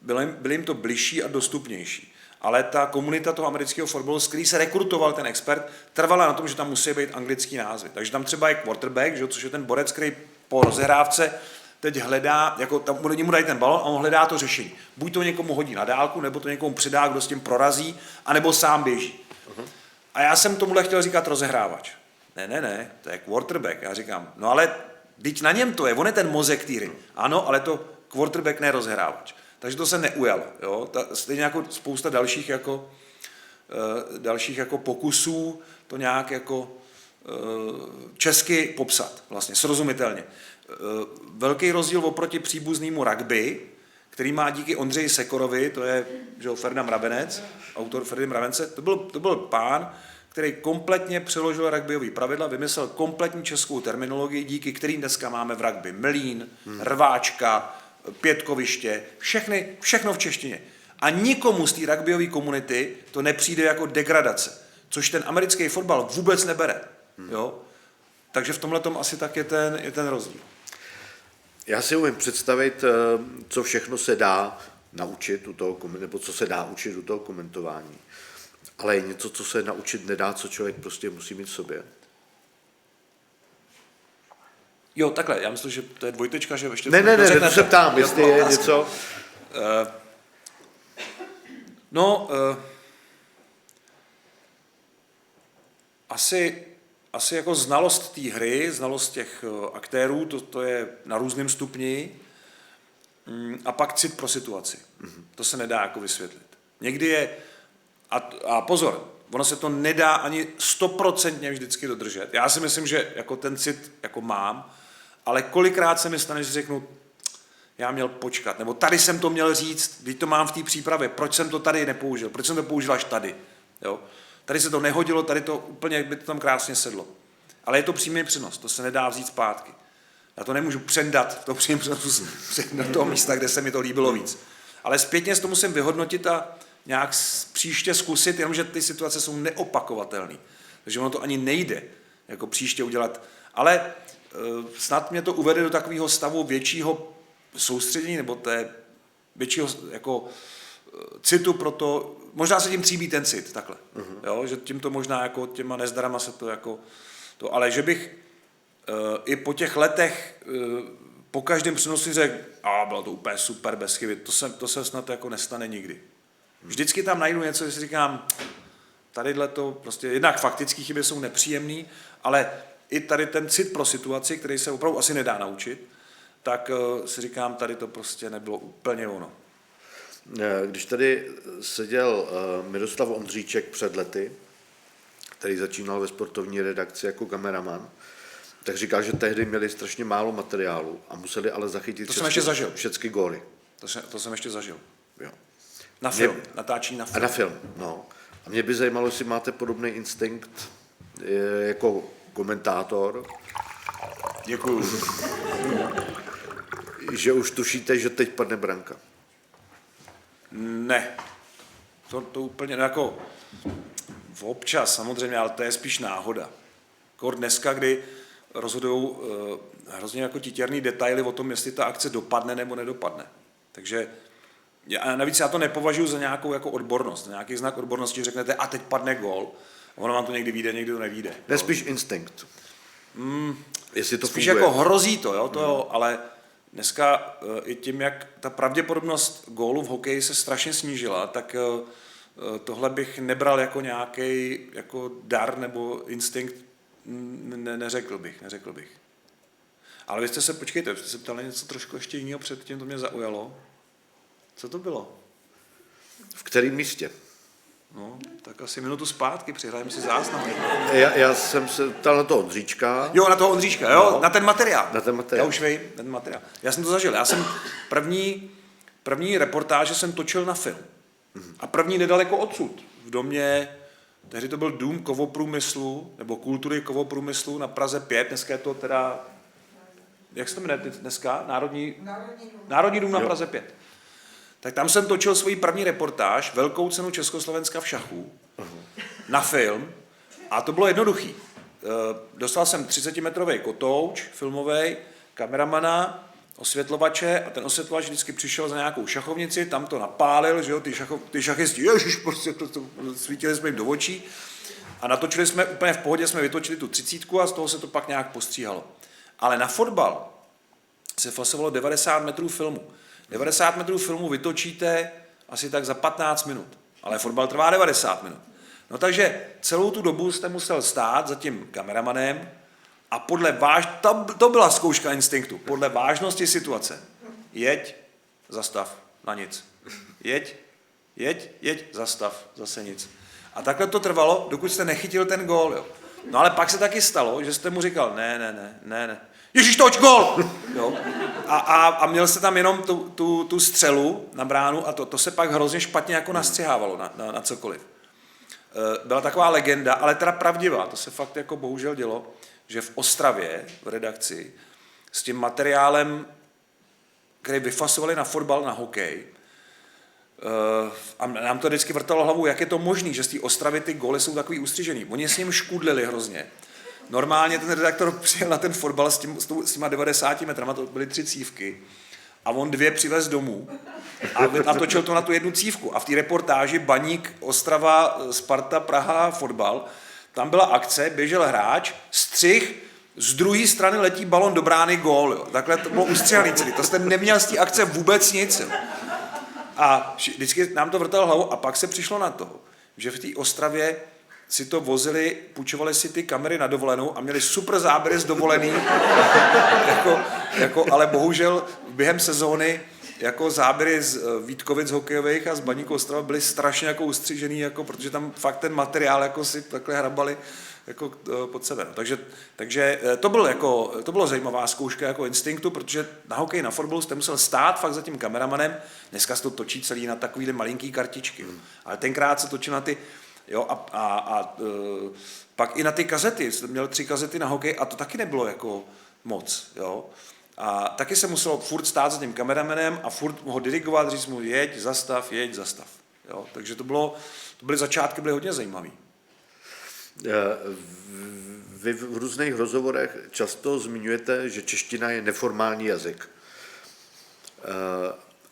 bylo jim to bližší a dostupnější. Ale ta komunita toho amerického fotbalu, z který se rekrutoval ten expert, trvala na tom, že tam musí být anglický názvy. Takže tam třeba je quarterback, což je ten borec, který po rozehrávce teď hledá, jako tam mu dají ten balon a on hledá to řešení. Buď to někomu hodí na dálku, nebo to někomu přidá, kdo s tím prorazí, anebo sám běží. A já jsem tomuhle chtěl říkat rozehrávač. Ne, to je quarterback. Já říkám, no ale teď na něm to je, on je ten mozek týry. Ano, ale to quarterback ne rozehrávač. Takže to se neujalo. Jo? Stejně jako spousta dalších jako pokusů to nějak jako česky popsat, vlastně srozumitelně. Velký rozdíl oproti příbuznému rugby, který má díky Ondřeji Sekorovi, to je Ferdinand Mravenec, autor Ferdinand Mravence, to byl pán, který kompletně přeložil rugbyový pravidla, vymyslel kompletní českou terminologii, díky kterým dneska máme v rugby mlýn, rváčka, pětkoviště, všechno v češtině. A nikomu z té rugbyové komunity to nepřijde jako degradace, což ten americký fotbal vůbec nebere. Jo? Takže v tomhle tom asi tak je ten rozdíl. Já si umím představit, co všechno se dá naučit u toho, nebo co se dá učit u toho komentování. Ale je něco, co se naučit nedá, co člověk prostě musí mít v sobě. Jo, takhle, já myslím, že to je dvojtečka, že ještě... Ne, to se ptám, jestli je něco... Asi jako znalost té hry, znalost těch aktérů, to je na různém stupni, a pak cit pro situaci. To se nedá jako vysvětlit. Někdy je, a pozor, ono se to nedá ani 100% vždycky dodržet. Já si myslím, že jako ten cit jako mám, ale kolikrát se mi stane, že řeknu, já měl počkat, nebo tady jsem to měl říct, když to mám v té přípravě, proč jsem to tady nepoužil, proč jsem to použil až tady. Jo? Tady se to nehodilo, tady to úplně by to tam krásně sedlo. Ale je to přímý přenos, to se nedá vzít zpátky. Já to nemůžu přendat v tom přímém přenosu do toho místa, kde se mi to líbilo víc. Ale zpětně to musím vyhodnotit a nějak příště zkusit, jenomže ty situace jsou neopakovatelné. Takže ono to ani nejde jako příště udělat. Ale snad mě to uvede do takového stavu většího soustředění, nebo většího jako citu pro to, možná se tím tříbí ten cit, takhle. Jo, že tím to možná jako těma nezdarama se to jako to, ale že bych i po těch letech po každém přenosu řekl, bylo to úplně super, bez chyby, to se snad jako nestane nikdy. Vždycky tam najdu něco, že si říkám, tadyhle to prostě, jednak faktické chyby jsou nepříjemný, ale i tady ten cit pro situaci, který se opravdu asi nedá naučit, tak si říkám, tady to prostě nebylo úplně ono. Když tady seděl Miroslav Ondříček před lety, který začínal ve sportovní redakci jako kameraman, tak říkal, že tehdy měli strašně málo materiálu a museli ale zachytit všechny góly. To jsem ještě zažil. Jo. Na film, natáčení na film. A na film, no. A mě by zajímalo, jestli máte podobný instinkt jako komentátor. Děkuju. Že už tušíte, že teď padne branka. Ne. To úplně, jako občas samozřejmě, ale to je spíš náhoda. Kor dneska, kdy rozhodují hrozně jako titěrný detaily o tom, jestli ta akce dopadne nebo nedopadne. Takže navíc já to nepovažuji za nějakou jako odbornost, nějaký znak odbornosti, že řeknete, a teď padne gól, a ono vám to někdy vyjde, někdy to nevyjde. Ne, spíš instinkt. Jestli to spíš funguje. jako hrozí to, jo, jo, ale dneska i tím, jak ta pravděpodobnost gólu v hokeji se strašně snížila, tak tohle bych nebral jako nějaký jako dar nebo instinkt, neřekl bych. Ale vy jste se, počkejte, vy jste se ptali něco trošku ještě jiného předtím, to mě zaujalo. Co to bylo? V kterém místě? No, tak asi minutu zpátky, přihrajeme si záznam. Já jsem se ptal na toho Ondříčka. Jo, na toho Ondříčka, jo, no. Na ten materiál. Na ten materiál. Já už vím, ten materiál. Já jsem to zažil. Já jsem první reportáže jsem točil na film. A první nedaleko odsud. V domě, tehdy to byl dům kovoprůmyslu, nebo kultury kovoprůmyslu na Praze 5. Dneska je to teda, jak se to jmenuje dneska? Národní dům na Praze 5. Tak tam jsem točil svůj první reportáž, velkou cenu Československa v šachu, na film. A to bylo jednoduchý. Dostal jsem 30metrový kotouč filmový, kameramana, osvětlovače a ten osvětlovač vždycky přišel za nějakou šachovnici, tam to napálil, že jo, ty šachisti, ježiš, prostě to svítili jsme jim do očí a natočili jsme, úplně v pohodě jsme vytočili tu 30 a z toho se to pak nějak postříhalo. Ale na fotbal se fasovalo 90 metrů filmu. 90 metrů filmu vytočíte asi tak za 15 minut, ale fotbal trvá 90 minut. No takže celou tu dobu jste musel stát za tím kameramanem a to byla zkouška instinktu, podle vážnosti situace. Jeď, zastav, na nic. Jeď, zastav, zase nic. A takhle to trvalo, dokud jste nechytil ten gól. Jo. No ale pak se taky stalo, že jste mu říkal, ne. Ježíš, toč, gól! Jo. A měl jste tam jenom tu střelu na bránu a to se pak hrozně špatně jako nastřihávalo na cokoliv. Byla taková legenda, ale teda pravdivá, to se fakt jako bohužel dělo, že v Ostravě, v redakci, s tím materiálem který vyfasovali na fotbal, na hokej. A nám to vždycky vrtalo hlavou, jak je to možné, že z té Ostravy ty góly jsou takový ustřižený. Oni s ním škudlili hrozně. Normálně ten redaktor přijel na ten fotbal s těma 90 metrama, to byly 3 cívky, a on 2 přivez domů a točil to na tu 1 cívku. A v té reportáži Baník, Ostrava, Sparta, Praha, fotbal, tam byla akce, běžel hráč, střih, z druhé strany letí balon do brány, gól. Jo. Takhle to bylo ustřihaný celý. To jste neměl z té akce vůbec nic. Jo. A vždycky nám to vrtalo hlavou a pak se přišlo na to, že v té Ostravě si to vozili, půjčovali si ty kamery na dovolenou a měli super záběry z dovolený, ale bohužel během sezóny jako záběry z Vítkovic hokejových a z Baníku Ostrava byly strašně jako ustřižený, jako, protože tam fakt ten materiál jako si takhle hrabali jako pod sebe. No. Takže to bylo zajímavá zkouška jako instinktu, protože na hokej, na fotbalu jste musel stát fakt za tím kameramanem, dneska se to točí celý na takovýhle malinký kartičky. Ale tenkrát se točil na ty, jo, pak i na ty kazety, jsem měl 3 kazety na hokej a to taky nebylo jako moc, jo. A taky se muselo furt stát za tím kameramanem a furt ho dirigovat, říct mu jeď, zastav. Jo. Takže to byly začátky, byly hodně zajímavý. Vy v různých rozhovorech často zmiňujete, že čeština je neformální jazyk.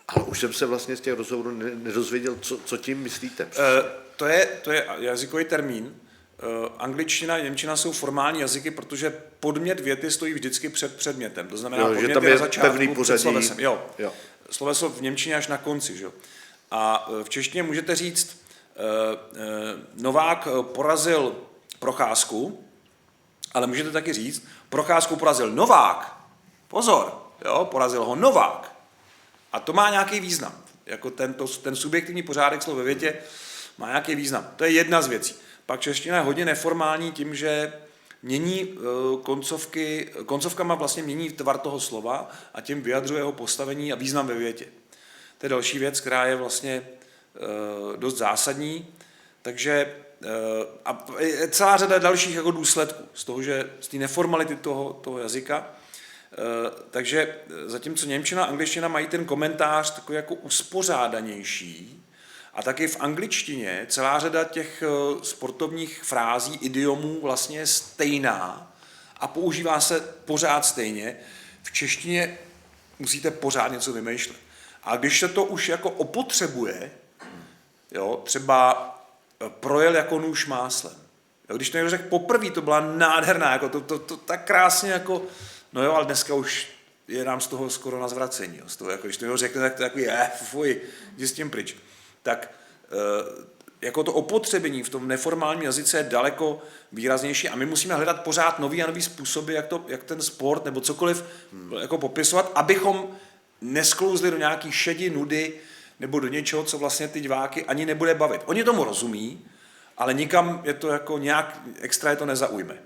Ale už jsem se vlastně z těch rozhovorů nedozvěděl, co tím myslíte. To je jazykový termín. Angličtina a němčina jsou formální jazyky, protože podmět věty stojí vždycky před předmětem. To znamená, podmět že tam je na je začátku pevný pořadí. před slovesem. Jo. Jo. Sloveso v němčině až na konci. Že? A v češtině můžete říct, Novák porazil Procházku, ale můžete taky říct, Procházku porazil Novák. Pozor, jo, porazil ho Novák. A to má nějaký význam. Jako ten subjektivní pořádek slov ve větě má nějaký význam. To je jedna z věcí. Pak čeština je hodně neformální tím, že mění koncovkama vlastně mění tvar toho slova a tím vyjadřuje jeho postavení a význam ve větě. To je další věc, která je vlastně dost zásadní. Takže a je celá řada dalších jako důsledků z toho, že z té neformality toho jazyka. Takže zatímco němčina a angličtina mají ten komentář takový jako uspořádanější, a taky v angličtině celá řada těch sportovních frází, idiomů vlastně je stejná a používá se pořád stejně. V češtině musíte pořád něco vymýšlet. A když se to už jako opotřebuje, jo, třeba projel jako nůž máslem. Jo, když to někdo řekl poprvé, to byla nádherná, jako to tak krásně jako, no jo, ale dneska už je nám z toho skoro na zvracení. Jo, z toho, jako, když to někdo řekne, tak to takový, fuj, jdi s tím pryč. Tak jako to opotřebení v tom neformálním jazyce je daleko výraznější a my musíme hledat pořád nový a nový způsoby, jak ten sport nebo cokoliv jako popisovat, abychom nesklouzli do nějaký šedi, nudy nebo do něčeho, co vlastně ty diváky ani nebude bavit. Oni tomu rozumí, ale nikam je to jako nějak extra je to nezaujme.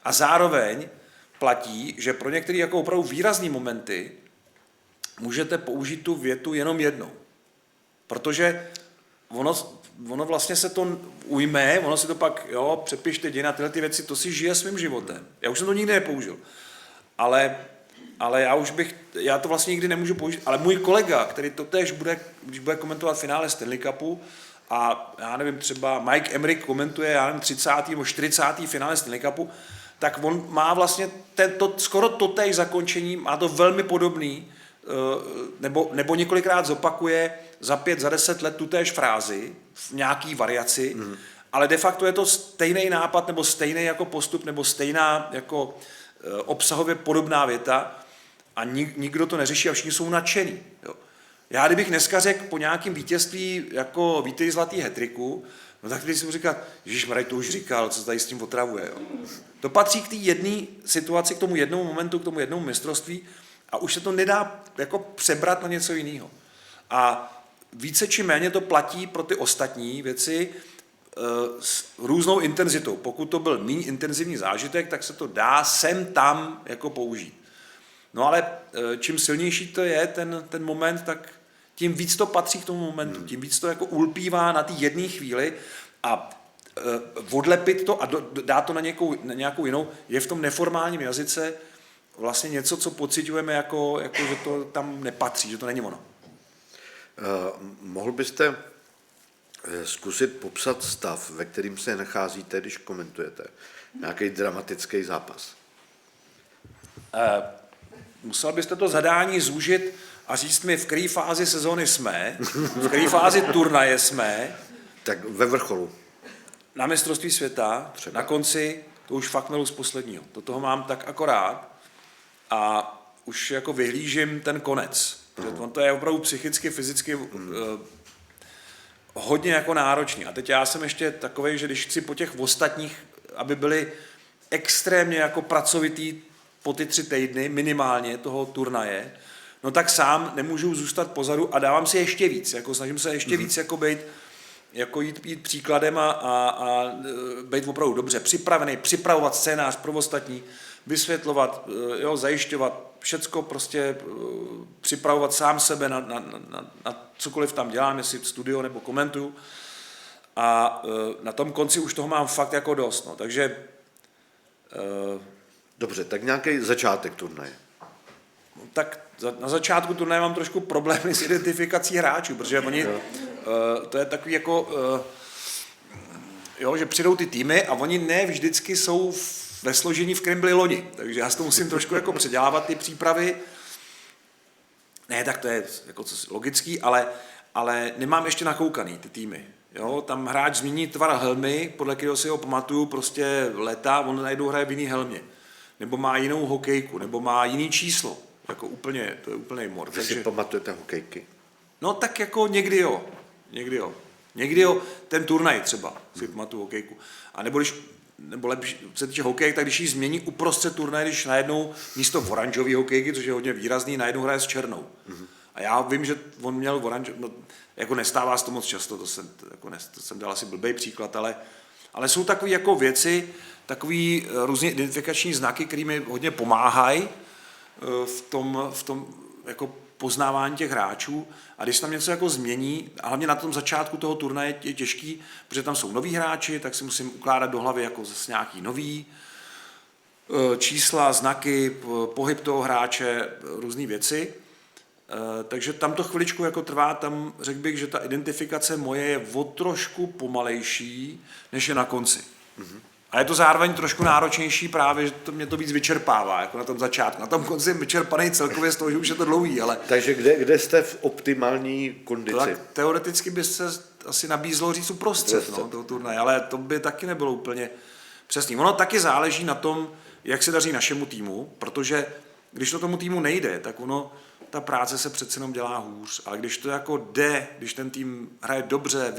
A zároveň platí, že pro některé jako opravdu výrazný momenty můžete použít tu větu jenom jednou. Protože ono vlastně se to ujme, ono si to pak, jo, přepište dějina, tyhle ty věci, to si žije svým životem. Já už jsem to nikdy nepoužil. Ale já to vlastně nikdy nemůžu použít, ale můj kolega, který to též bude, když bude komentovat finále Stanley Cupu, a já nevím, třeba Mike Emrick komentuje, já nevím, 30. nebo 40. finále Stanley Cupu, tak on má vlastně skoro totéž zakončení, má to velmi podobný, nebo několikrát zopakuje za 5, za 10 let tutéž frázi v nějaký variaci, ale de facto je to stejný nápad, nebo stejný jako postup, nebo stejná jako obsahově podobná věta a nikdo to neřeší a všichni jsou nadšení. Jo. Já kdybych dneska řekl po nějakém vítězství jako vítěz zlatý hetriku, no tak když si mu říkat, ježišmaraj, to už říkal, co tady s tím otravuje. Jo. To patří k té jedné situaci, k tomu jednomu momentu, k tomu jednomu mistrovství a už se to nedá jako přebrat na něco jiného. A více či méně to platí pro ty ostatní věci s různou intenzitou. Pokud to byl méně intenzivní zážitek, tak se to dá sem tam jako použít. No ale čím silnější to je ten moment, tak tím víc to patří k tomu momentu, tím víc to jako ulpívá na té jedné chvíli a odlepit to a dát to na nějakou jinou, je v tom neformálním jazyce vlastně něco, co pociťujeme jako že to tam nepatří, že to není ono. Mohl byste zkusit popsat stav, ve kterým se nacházíte, když komentujete nějaký dramatický zápas? Musel byste to zadání zúžit a říct mi, v které fázi sezóny jsme, v které fázi turnaje jsme. Tak ve vrcholu. Na mistrovství světa, třeba. Na konci, to už fakt milu z posledního. Do toho mám tak akorát a už jako vyhlížím ten konec. On to je opravdu psychicky, fyzicky hodně jako náročný. A teď já jsem ještě takovej, že když chci po těch ostatních, aby byli extrémně jako pracovitý po ty 3 týdny minimálně toho turnaje, no tak sám nemůžu zůstat pozadu a dávám si ještě víc. Jako snažím se ještě víc jako být, jako jít příkladem a být opravdu dobře připravený, připravovat scénář pro ostatní, vysvětlovat, jo, zajišťovat, všecko prostě připravovat sám sebe na cokoliv tam dělám, jestli studio nebo komentuju. A na tom konci už toho mám fakt jako dost. No. Takže dobře, tak nějaký začátek turnaje. Tak na začátku turnaje mám trošku problémy s identifikací hráčů, protože oni, to je takový jako, jo, že přijdou ty týmy a oni ne vždycky jsou ve složení, v kterém byli loni. Takže já si to musím trošku jako předělávat ty přípravy. Ne, tak to je jako logický, ale nemám ještě nakoukaný ty týmy. Jo, tam hráč změní tvar helmy, podle kterého si ho pamatuju, prostě letá, on najednou hraje v jiný helmě. Nebo má jinou hokejku, nebo má jiný číslo. Jako úplně, to je úplný mor. Vy si pamatujete hokejky? No tak jako někdy jo. Někdy jo, ten turnaj třeba si pamatuju hokejku. A nebo lepší, co se týče hokej, tak když ji změní uprostřed turnaje, když najednou místo oranžový hokejky, což je hodně výrazný, najednou hraje s černou. A já vím, že on měl oranžový, no, jako nestává se to moc často, to jsem dal asi blbej příklad, ale jsou takové jako věci, takový různě identifikační znaky, které mi hodně pomáhají v tom jako poznávání těch hráčů. A když se tam něco jako změní, a hlavně na tom začátku toho turnaje je těžký, protože tam jsou noví hráči, tak si musím ukládat do hlavy jako zase nějaký nový čísla, znaky, pohyb toho hráče, různé věci. Takže tam to chviličku jako trvá, tam řekl bych, že ta identifikace moje je o trošku pomalejší, než je na konci. A je to zároveň trošku náročnější právě, že mě to víc vyčerpává, jako na tom začátku. Na tom konci jsem vyčerpaný celkově z toho, že už je to dlouhý, ale... Takže kde jste v optimální kondici? Tak teoreticky by se asi nabízlo říct uprostřed toho turnaje, ale to by taky nebylo úplně přesný. Ono taky záleží na tom, jak se daří našemu týmu, protože když to tomu týmu nejde, tak ta práce se přece jenom dělá hůř, ale když to jako jde, když ten tým hraje dobře,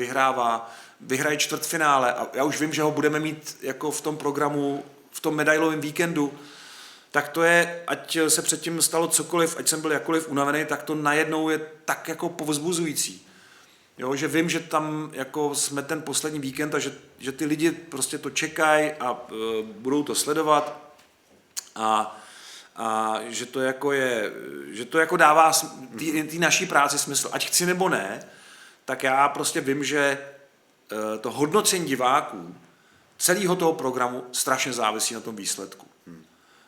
vyhraje čtvrtfinále a já už vím, že ho budeme mít jako v tom programu, v tom medailovém víkendu, tak to je, ať se předtím stalo cokoliv, ať jsem byl jakkoliv unavený, tak to najednou je tak jako povzbuzující. Jo, že vím, že tam jako jsme ten poslední víkend a že ty lidi prostě to čekají a budou to sledovat a že to jako je, že to jako dává tý naší práci smysl, ať chci nebo ne, tak já prostě vím, že to hodnocení diváků celého toho programu strašně závisí na tom výsledku.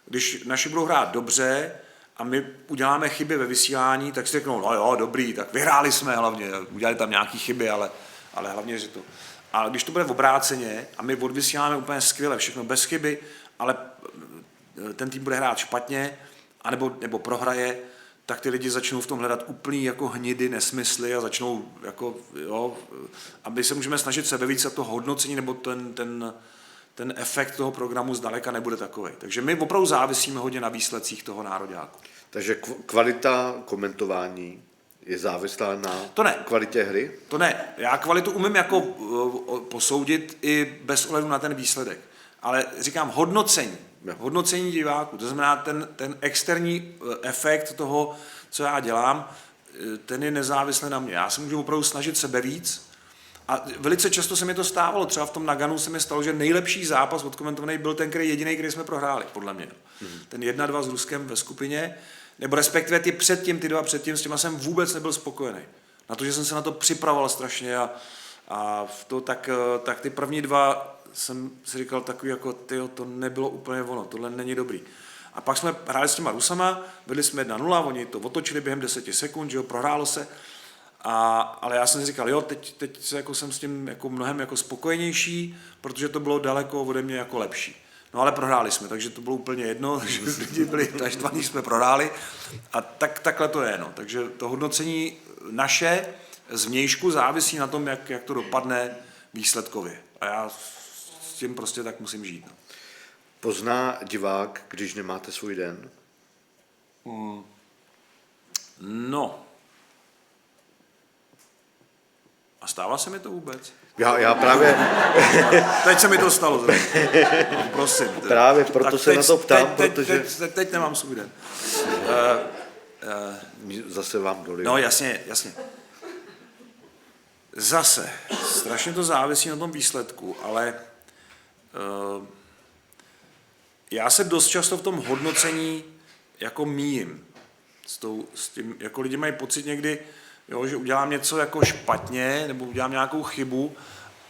Když naši budou hrát dobře a my uděláme chyby ve vysílání, tak si řeknou, no jo, dobrý, tak vyhráli jsme hlavně, udělali tam nějaké chyby, ale hlavně, že to... A když to bude v obráceně a my odvysíláme úplně skvěle, všechno bez chyby, ale ten tým bude hrát špatně, nebo prohraje, tak ty lidi začnou v tom hledat úplný jako hnidy, nesmysly a začnou jako, jo, aby se můžeme snažit sebevíc a to hodnocení nebo ten efekt toho programu zdaleka nebude takový. Takže my opravdu závisíme hodně na výsledcích toho nároďáku. Takže kvalita komentování je závislá na kvalitě hry? To ne. Já kvalitu umím jako posoudit i bez ohledu na ten výsledek. Ale říkám hodnocení diváků, to znamená ten externí efekt toho, co já dělám, ten je nezávislý na mě. Já se můžu opravdu snažit sebe víc a velice často se mi to stávalo. Třeba v tom Naganu se mi stalo, že nejlepší zápas odkomentovaný byl ten, který jediný, který jsme prohráli, podle mě. Ten 1-2 s Ruskem ve skupině, nebo respektive ty dva předtím, s těma jsem vůbec nebyl spokojený. Na to, že jsem se na to připravoval strašně tak ty první dva jsem si říkal takový jako, tyjo, to nebylo úplně ono, tohle není dobrý. A pak jsme hráli s těma Rusama, vedli jsme 1-0, oni to otočili během 10 sekund, že jo, prohrálo se. Ale já jsem si říkal, jo, teď jako jsem s tím jako mnohem jako spokojenější, protože to bylo daleko ode mě jako lepší. No ale prohráli jsme, takže to bylo úplně jedno, takže lidi byli naštvaní, jsme prohráli a takhle to je. No. Takže to hodnocení naše zvnějšku závisí na tom, jak to dopadne výsledkově. A já s tím prostě tak musím žít. No. Pozná divák, když nemáte svůj den? No. A stává se mi to vůbec? Já právě... Teď se mi to stalo. No, prosím. Právě proto se na to ptám, protože... Teď nemám svůj den. Zase vám doliju. No jasně. Zase, strašně to závisí na tom výsledku, ale já se dost často v tom hodnocení jako míjím. S tím, jako lidi mají pocit někdy, jo, že udělám něco jako špatně, nebo udělám nějakou chybu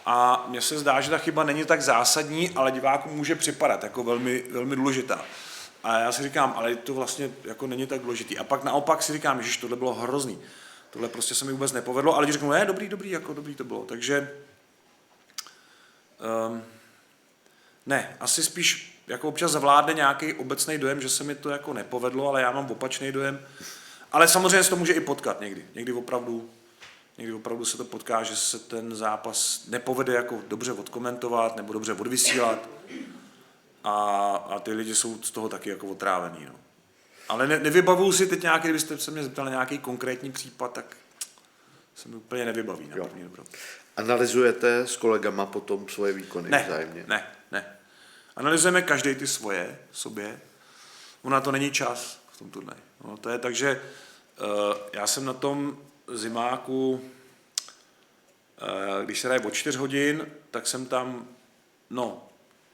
a mně se zdá, že ta chyba není tak zásadní, ale divákům může připadat jako velmi, velmi důležitá. A já si říkám, ale to vlastně jako není tak důležitý. A pak naopak si říkám, že tohle bylo hrozný. Tohle prostě se mi vůbec nepovedlo, ale lidi řeknou, ne, dobrý, jako dobrý to bylo. Takže ne, asi spíš jako občas zavládne nějaký obecný dojem, že se mi to jako nepovedlo, ale já mám opačný dojem. Ale samozřejmě se to může i potkat někdy. Někdy opravdu se to potká, že se ten zápas nepovede jako dobře odkomentovat nebo dobře odvysílat. A ty lidi jsou z toho taky jako otrávení. No. Ale nevybavuju si teď nějaký, kdybyste se mě zeptali na nějaký konkrétní případ, tak se mi úplně nevybaví na první dobrou. Analyzujete s kolegama potom svoje výkony vzájemně? Ne. Analyzujeme každý ty svoje sobě. Ona to není čas v tom turnaji. No, to je tak, že já jsem na tom zimáku, když se hraje o 4 hodin, tak jsem tam,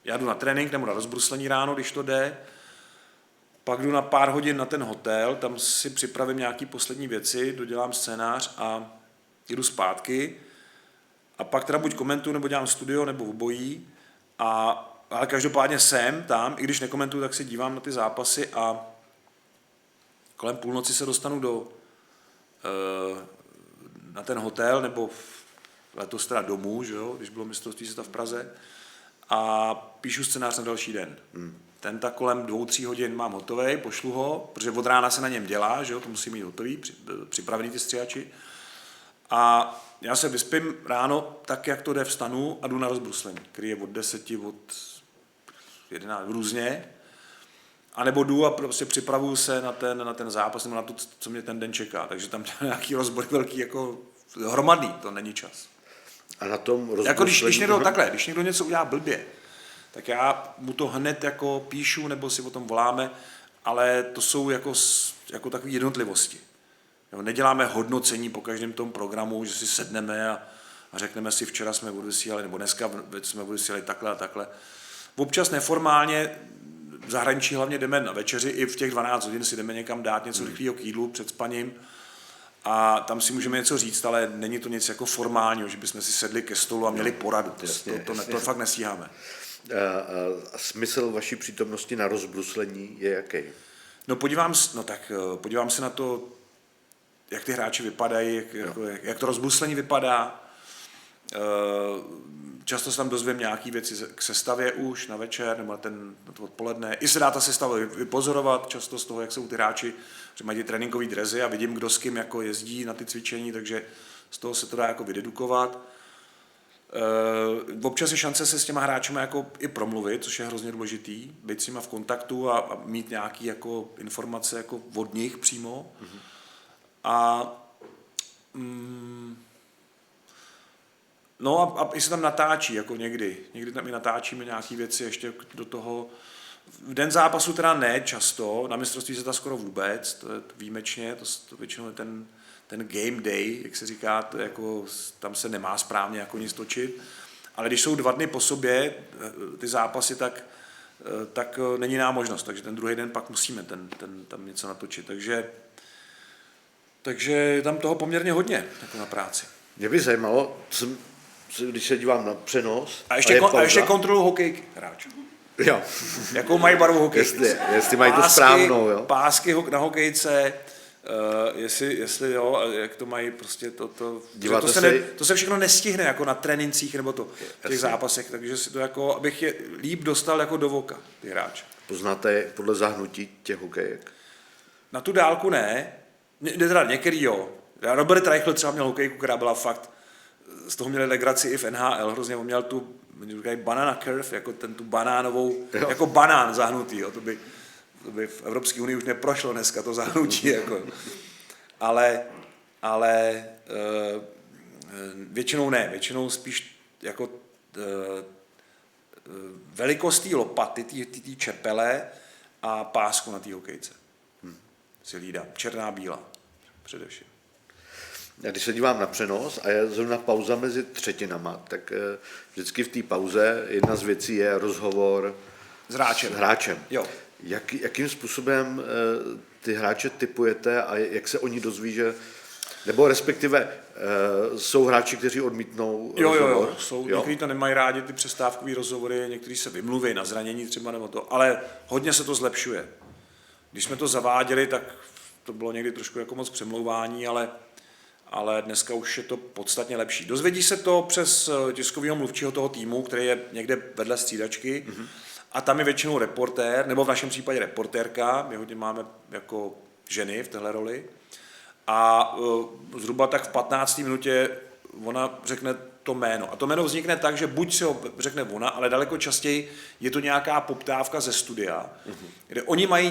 já jdu na trénink nebo na rozbruslení ráno, když to jde, pak jdu na pár hodin na ten hotel, tam si připravím nějaké poslední věci, dodělám scénář a jdu zpátky. A pak teda buď komentuju, nebo dělám studio, nebo obojí. Ale každopádně jsem tam, i když nekomentuju, tak se dívám na ty zápasy a kolem půlnoci se dostanu na ten hotel, nebo letos teda domů, že jo, když bylo mistrovství světa v Praze, a píšu scénář na další den. Ten tak kolem 2-3 hodin mám hotovej, pošlu ho, protože od rána se na něm dělá, že jo, to musí mít hotový, připravený ty stříhači. A já se vyspím ráno tak, jak to jde, vstanu a jdu na rozbruslení, který je od 10, od 11 různě. A nebo jdu a prostě připravuju se na ten zápas nebo na to, co mě ten den čeká. Takže tam nějaký rozbor velký, jako hromadný, to není čas. A na tom rozbruslení... Jako když někdo něco udělá blbě, tak já mu to hned jako píšu nebo si o tom voláme, ale to jsou jako takové jednotlivosti. Jo, neděláme hodnocení po každém tom programu, že si sedneme a řekneme si, včera jsme odvysílali, nebo dneska jsme odvysílali takhle a takhle. Občas neformálně v zahraničí hlavně jdeme na večeři, i v těch 12 hodin si jdeme někam dát něco rychlého k jídlu před spaním a tam si můžeme něco říct, ale není to nic jako formálního, že bychom si sedli ke stolu a měli poradu. To fakt nestíháme. A smysl vaší přítomnosti na rozbruslení je jaký? Podívám se na to, jak ty hráči vypadají, jak to rozbruslení vypadá. Často se tam dozvím nějaké věci k sestavě už na večer nebo na to odpoledne. I se dá ta sestava vypozorovat často z toho, jak jsou ty hráči, že mají ty tréninkové drezy a vidím, kdo s kým jako jezdí na ty cvičení, takže z toho se to dá jako vydedukovat. Občas je šance se s těma hráčima jako i promluvit, což je hrozně důležitý, být s nima v kontaktu a mít nějaké jako informace jako od nich přímo. Mm-hmm. A i se tam natáčí, jako někdy tam i natáčíme nějaké věci ještě do toho. V den zápasu teda ne často, na mistrovství světa skoro vůbec, to je výjimečně, to většinou je ten game day, jak se říká, to jako, tam se nemá správně jako nic točit, ale když jsou 2 dny po sobě ty zápasy, tak není nám možnost, takže ten druhý den pak musíme tam něco natočit, takže je tam toho poměrně hodně jako na práci. Mě by zajímalo, když se dívám na přenos... A ještě kontrolu hokejky hráčů. Jo. Jakou mají barvu hokejisti. Jestli mají to správnou, jo. Pásky na hokejce, jestli jo, a jak to mají prostě to se všechno nestihne jako na trénincích nebo to v těch zápasech, takže si to jako, abych je líp dostal jako do voka, ty hráče. Poznáte je podle zahnutí těch hokejek? Na tu dálku ne, teda některý jo. Robert Reichel třeba měl hokejku, která byla fakt, z toho měli legraci i v NHL, hrozně on měl tu, říkají banana curve, jako tu banánovou, jo. Jako banán zahnutý, jo, to by v Evropské unii už neprošlo dneska to zahnutí, jako. Ale většinou ne, většinou spíš jako velikost té lopaty, té čepele a pásku na té hokejce. Si hlídá, černá, bílá především. Já když se dívám na přenos a je zrovna pauza mezi třetinama, tak vždycky v té pauze jedna z věcí je rozhovor s hráčem. Jo. Jakým způsobem ty hráče tipujete a jak se oni dozví, že... Nebo respektive jsou hráči, kteří odmítnou rozhovor? Jsou. Někteří to nemají rádi, ty přestávkové rozhovory, někteří se vymluví na zranění třeba nebo to, ale hodně se to zlepšuje. Když jsme to zaváděli, tak to bylo někdy trošku jako moc přemlouvání, ale dneska už je to podstatně lepší. Dozvědí se to přes tiskového mluvčího toho týmu, který je někde vedle střídačky, a tam je většinou reportér, nebo v našem případě reportérka, my hodně máme jako ženy v téhle roli, a zhruba tak v 15. minutě ona řekne to jméno. A to jméno vznikne tak, že buď si ho řekne ona, ale daleko častěji je to nějaká poptávka ze studia, kde oni mají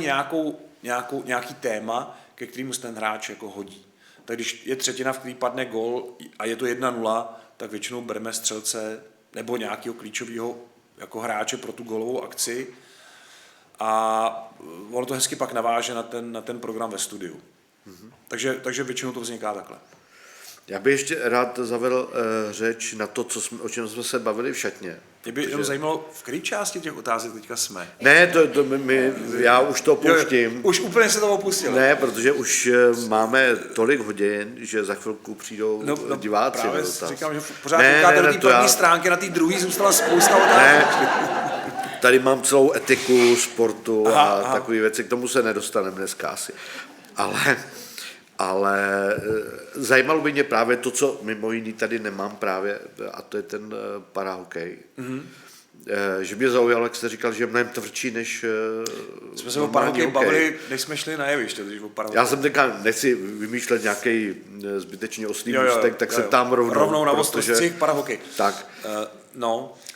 nějaký téma, ke kterému se ten hráč jako hodí. Tak když je třetina, v který padne gól a je to 1-0, tak většinou bereme střelce nebo nějakého klíčového jako hráče pro tu gólovou akci a ono to hezky pak naváže na ten program ve studiu. Takže většinou to vzniká takhle. Já bych ještě rád zavedl řeč na to, o čem jsme se bavili v šatně. Mě by jenom zajímalo, v které části těch otázek teďka jsme? Ne, já už to opouštím. Už úplně se to opustil. Ne, protože už máme tolik hodin, že za chvilku přijdou diváci. Právě říkám, že pořád koukáte do té první stránky, na té druhé zůstala spousta otázek. Ne, tady mám celou etiku sportu a takové věci, k tomu se nedostaneme dneska asi. Ale zajímalo by mě právě to, co mimo jiný tady nemám právě, a to je ten parahokej. Že mě zaujalo, jak jste říkal, že je mnohem tvrdší než jsme se o parahokej bavili, než jsme šli na jeviště. Já jsem teďka, nechci vymýšlet nějaký zbytečně oslý můstek, tak se tam rovnou na Vostocích parahokej. Tak,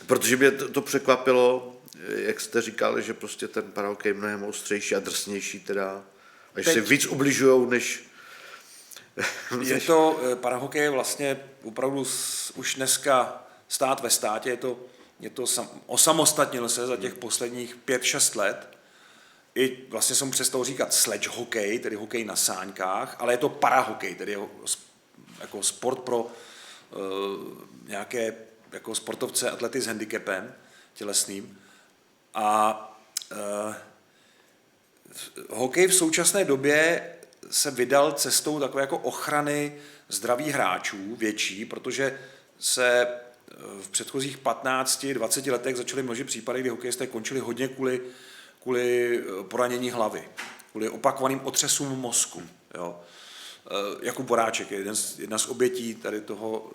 protože mě to překvapilo, jak jste říkal, že prostě ten parahokej je mnohem ostřejší a drsnější teda, a že si víc ubližujou, než... Je to, parahokej je vlastně opravdu už dneska stát ve státě, osamostatnil se za těch posledních 5-6 let. I vlastně jsem přestal říkat sledge hokej, tedy hokej na sáňkách, ale je to parahokej, tedy jako sport pro nějaké jako sportovce, atlety s handicapem tělesným. A hokej v současné době se vydal cestou takové jako ochrany zdraví hráčů větší, protože se v předchozích 15-20 letech začaly množit případy, kdy hokejisté končili hodně kvůli poranění hlavy, kvůli opakovaným otřesům mozku. Jo. Jakub Boráček je jedna z obětí tady toho.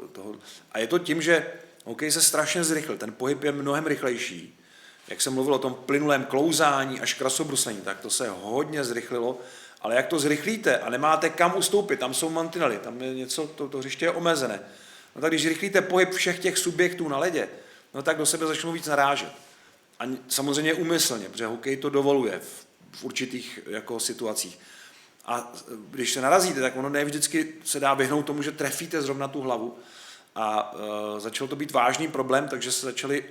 A je to tím, že hokej se strašně zrychlil, ten pohyb je mnohem rychlejší. Jak jsem mluvil o tom plynulém klouzání až krasobruslení, tak to se hodně zrychlilo, ale jak to zrychlíte a nemáte kam ustoupit, tam jsou mantinely, tam je něco, to hřiště je omezené. No tak když zrychlíte pohyb všech těch subjektů na ledě, no tak do sebe začnou víc narážet. A samozřejmě úmyslně, protože hokej to dovoluje v určitých jako situacích. A když se narazíte, tak ono ne vždycky se dá vyhnout tomu, že trefíte zrovna tu hlavu. A začal to být vážný problém, takže se začaly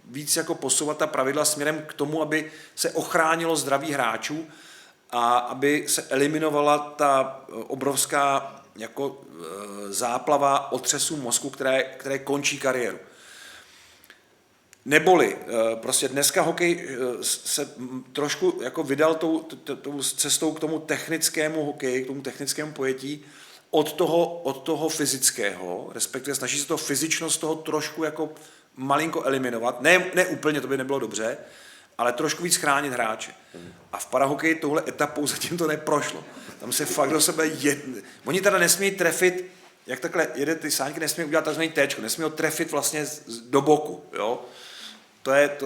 víc jako posouvat ta pravidla směrem k tomu, aby se ochránilo zdraví hráčů a aby se eliminovala ta obrovská jako záplava otřesů mozku, které končí kariéru. Neboli prostě dneska hokej se trošku jako vydal tou cestou k tomu technickému hokeji, k tomu technickému pojetí od toho fyzického, respektive snaží se to fyzičnost toho trošku jako malinko eliminovat. Ne úplně, to by nebylo dobře, ale trošku víc chránit hráče. A v parahokeji touhle etapou zatím to neprošlo. Tam se fakt do sebe Oni teda nesmí trefit, jak takhle jede ty sáňky, nesmí udělat takzvaný téčko, nesmí ho trefit vlastně do boku. Jo?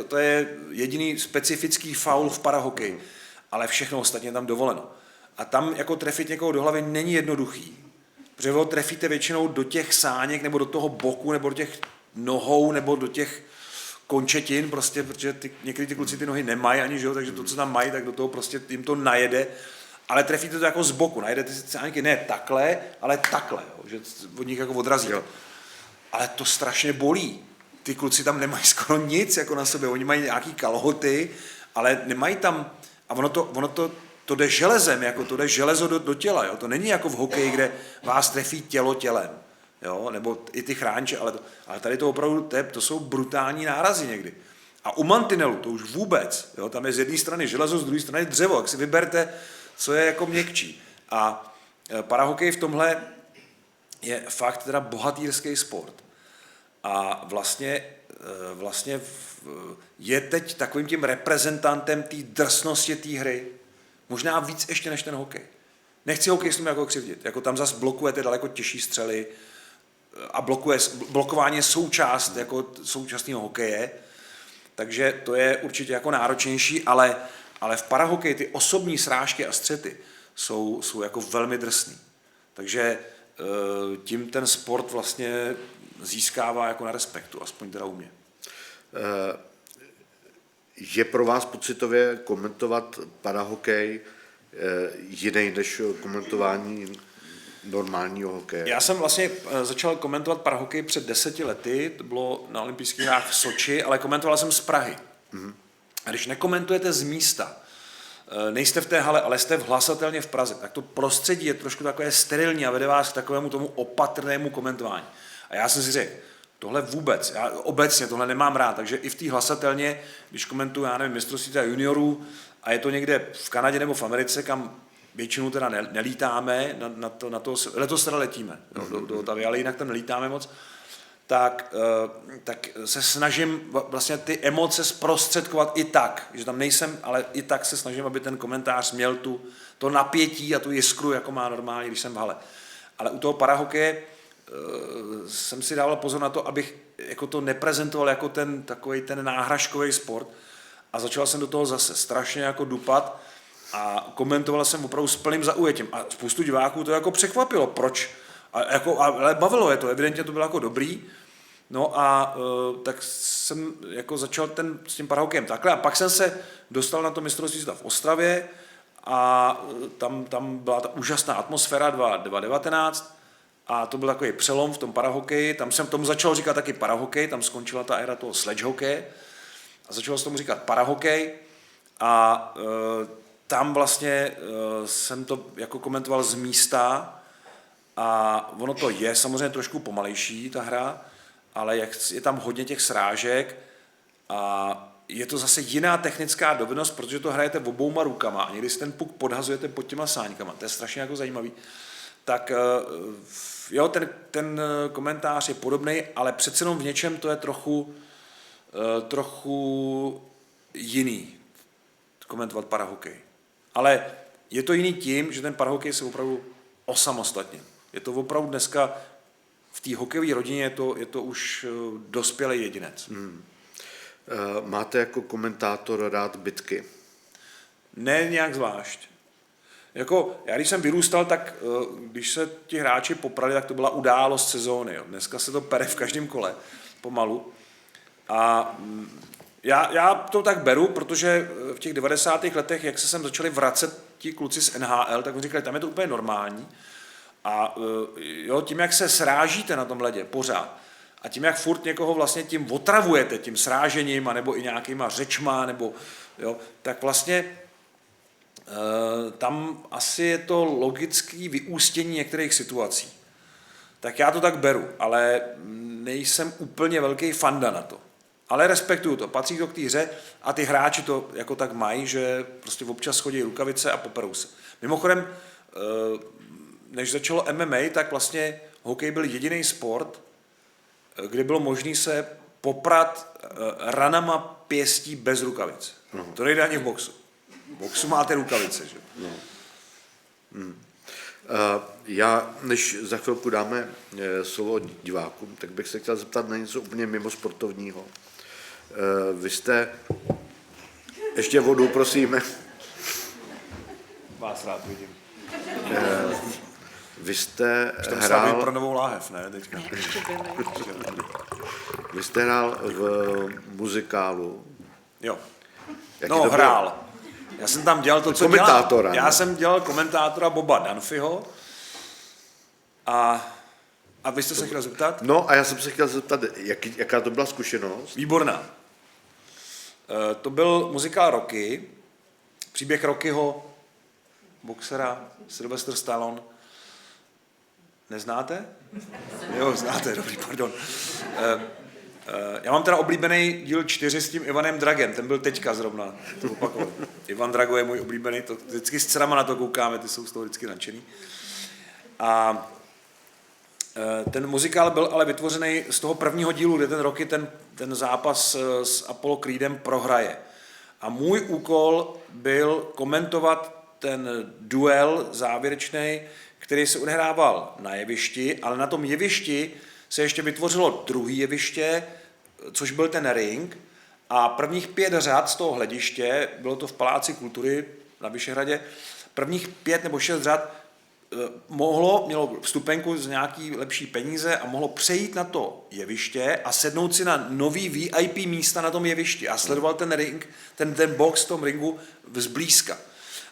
To je jediný specifický faul v parahokeji, ale všechno ostatně je tam dovoleno. A tam jako trefit někoho do hlavy není jednoduchý, protože ho trefíte většinou do těch sáněk, nebo do toho boku, nebo do těch nohou, nebo do těch končetin, prostě, protože někdy ty kluci ty nohy nemají ani, že jo, takže to, co tam mají, tak do toho prostě jim to najede, ale trefíte to jako z boku, najedete si sáňky ne takhle, ale takhle, jo, že od nich jako odrazíte. Jo. Ale to strašně bolí. Ty kluci tam nemají skoro nic jako na sebe, oni mají nějaký kalhoty, ale nemají tam, a ono to jde železem, jako to jde železo do těla, jo, to není jako v hokeji, kde vás trefí tělo tělem. Jo, nebo i ty chránče, ale tady to opravdu, to jsou brutální nárazy někdy. A u mantinelu to už vůbec, jo, tam je z jedné strany železo, z druhé strany dřevo, jak si vyberte, co je jako měkčí. A parahokej v tomhle je fakt teda bohatýrský sport. A vlastně je teď takovým tím reprezentantem té drsnosti té hry. Možná víc ještě než ten hokej. Nechci hokejistům jako křivdit, jako tam zase blokujete daleko těžší střely, a blokování je součást jako současného hokeje, takže to je určitě jako náročnější, ale v parahokeji ty osobní srážky a střety jsou jako velmi drsný. Takže tím ten sport vlastně získává jako na respektu, aspoň teda u mě. Je pro vás pocitově komentovat parahokej jiný než komentování normálního hokeje? Já jsem vlastně začal komentovat parahokej před 10 lety, to bylo na olympijských hrách v Soči, ale komentoval jsem z Prahy. Mm-hmm. A když nekomentujete z místa, nejste v té hale, ale jste hlasatelně v Praze, tak to prostředí je trošku takové sterilní a vede vás k takovému tomu opatrnému komentování. A já jsem si řekl, tohle vůbec, já obecně tohle nemám rád, takže i v té hlasatelně, když komentuju, já nevím, mistrovství juniorů a je to někde v Kanadě nebo v Americe, kam většinou teda nelítáme, letos teda letíme do Otavy, ale jinak tam nelítáme moc, tak se snažím vlastně ty emoce zprostředkovat i tak, že tam nejsem, ale i tak se snažím, aby ten komentář měl to napětí a tu jiskru, jako má normálně, když jsem v hale. Ale u toho parahokeje jsem si dával pozor na to, abych jako to neprezentoval jako takový ten náhražkový sport a začal jsem do toho zase strašně jako dupat a komentoval jsem opravdu s plným zaujetím a spoustu diváků to jako překvapilo, proč, ale bavilo je to, evidentně to bylo jako dobrý, no a tak jsem jako začal s tím parahokejem takhle a pak jsem se dostal na to mistrovství světa v Ostravě a tam byla ta úžasná atmosféra 2019 a to byl takový přelom v tom parahokeji, tam jsem tomu začal říkat taky parahokej, tam skončila ta éra toho sledge hokeje a začal jsem tomu říkat parahokej a tam vlastně jsem to jako komentoval z místa a ono to je samozřejmě trošku pomalejší ta hra, ale je tam hodně těch srážek a je to zase jiná technická dovednost, protože to hrajete obouma rukama a někdy si ten puk podhazujete pod těma sáňkama, to je strašně jako zajímavý. Tak jo, ten komentář je podobný, ale přece jenom v něčem to je trochu jiný komentovat parahokej. Ale je to jiný tím, že ten parahokej se opravdu osamostatnil. Je to opravdu dneska v té hokejové rodině je to už dospělý jedinec. Máte jako komentátor rád bitky? Ne nějak zvlášť. Jako, já když jsem vyrůstal, tak když se ti hráči poprali, tak to byla událost sezóny. Jo. Dneska se to pere v každém kole, pomalu. A já to tak beru, protože v těch 90. letech, jak se sem začali vracet ti kluci z NHL, tak mi říkali, tam je to úplně normální. A jo, tím, jak se srážíte na tom ledě pořád, a tím, jak furt někoho vlastně tím otravujete, tím srážením, anebo i nějakýma řečma, nebo, jo, tak vlastně tam asi je to logické vyústění některých situací. Tak já to tak beru, ale nejsem úplně velký fanda na to. Ale respektuju to, patří to k té hře a ty hráči to jako tak mají, že prostě občas chodí rukavice a poperou se. Mimochodem, než začalo MMA, tak vlastně hokej byl jediný sport, kde bylo možné se poprat ranama pěstí bez rukavic. To nejde ani v boxu. V boxu máte rukavice, že? Já, než za chvilku dáme slovo divákům, tak bych se chtěl zeptat na něco úplně mimo sportovního. Vy jste... Ještě vodu, prosím. Vás rád vidím. Vy jste hrál... pro novou láhev, ne? Teďka. Vy jste hrál v muzikálu. Jo. Jaký no, to hrál. Já jsem tam dělal to, co komentátora, dělal. Já jsem dělal komentátora Boba Dunphyho. A vy jste se chtěl zeptat? No a já jsem se chtěl zeptat, jaká to byla zkušenost? Výborná. To byl muzikál Rocky, příběh Rockyho, boxera, Sylvester Stallone. Neznáte? Jo, znáte, dobrý, pardon. Já mám teda oblíbený díl 4 s tím Ivanem Dragem, ten byl teďka zrovna. Ivan Drago je můj oblíbený, to vždycky s dcerama na to koukáme, ty jsou z toho vždycky nadšený. A ten muzikál byl ale vytvořený z toho prvního dílu, kde ten Rocky ten zápas s Apollo Creedem prohraje. A můj úkol byl komentovat ten duel závěrečný, který se odehrával na jevišti, ale na tom jevišti se ještě vytvořilo druhé jeviště, což byl ten ring, a prvních 5 řad z toho hlediště, bylo to v Paláci kultury na Vyšehradě, prvních 5 nebo 6 řad mělo vstupenku z nějaký lepší peníze a mohlo přejít na to jeviště a sednout si na nový VIP místa na tom jevišti a sledoval ten ring, ten box v tom ringu zblízka.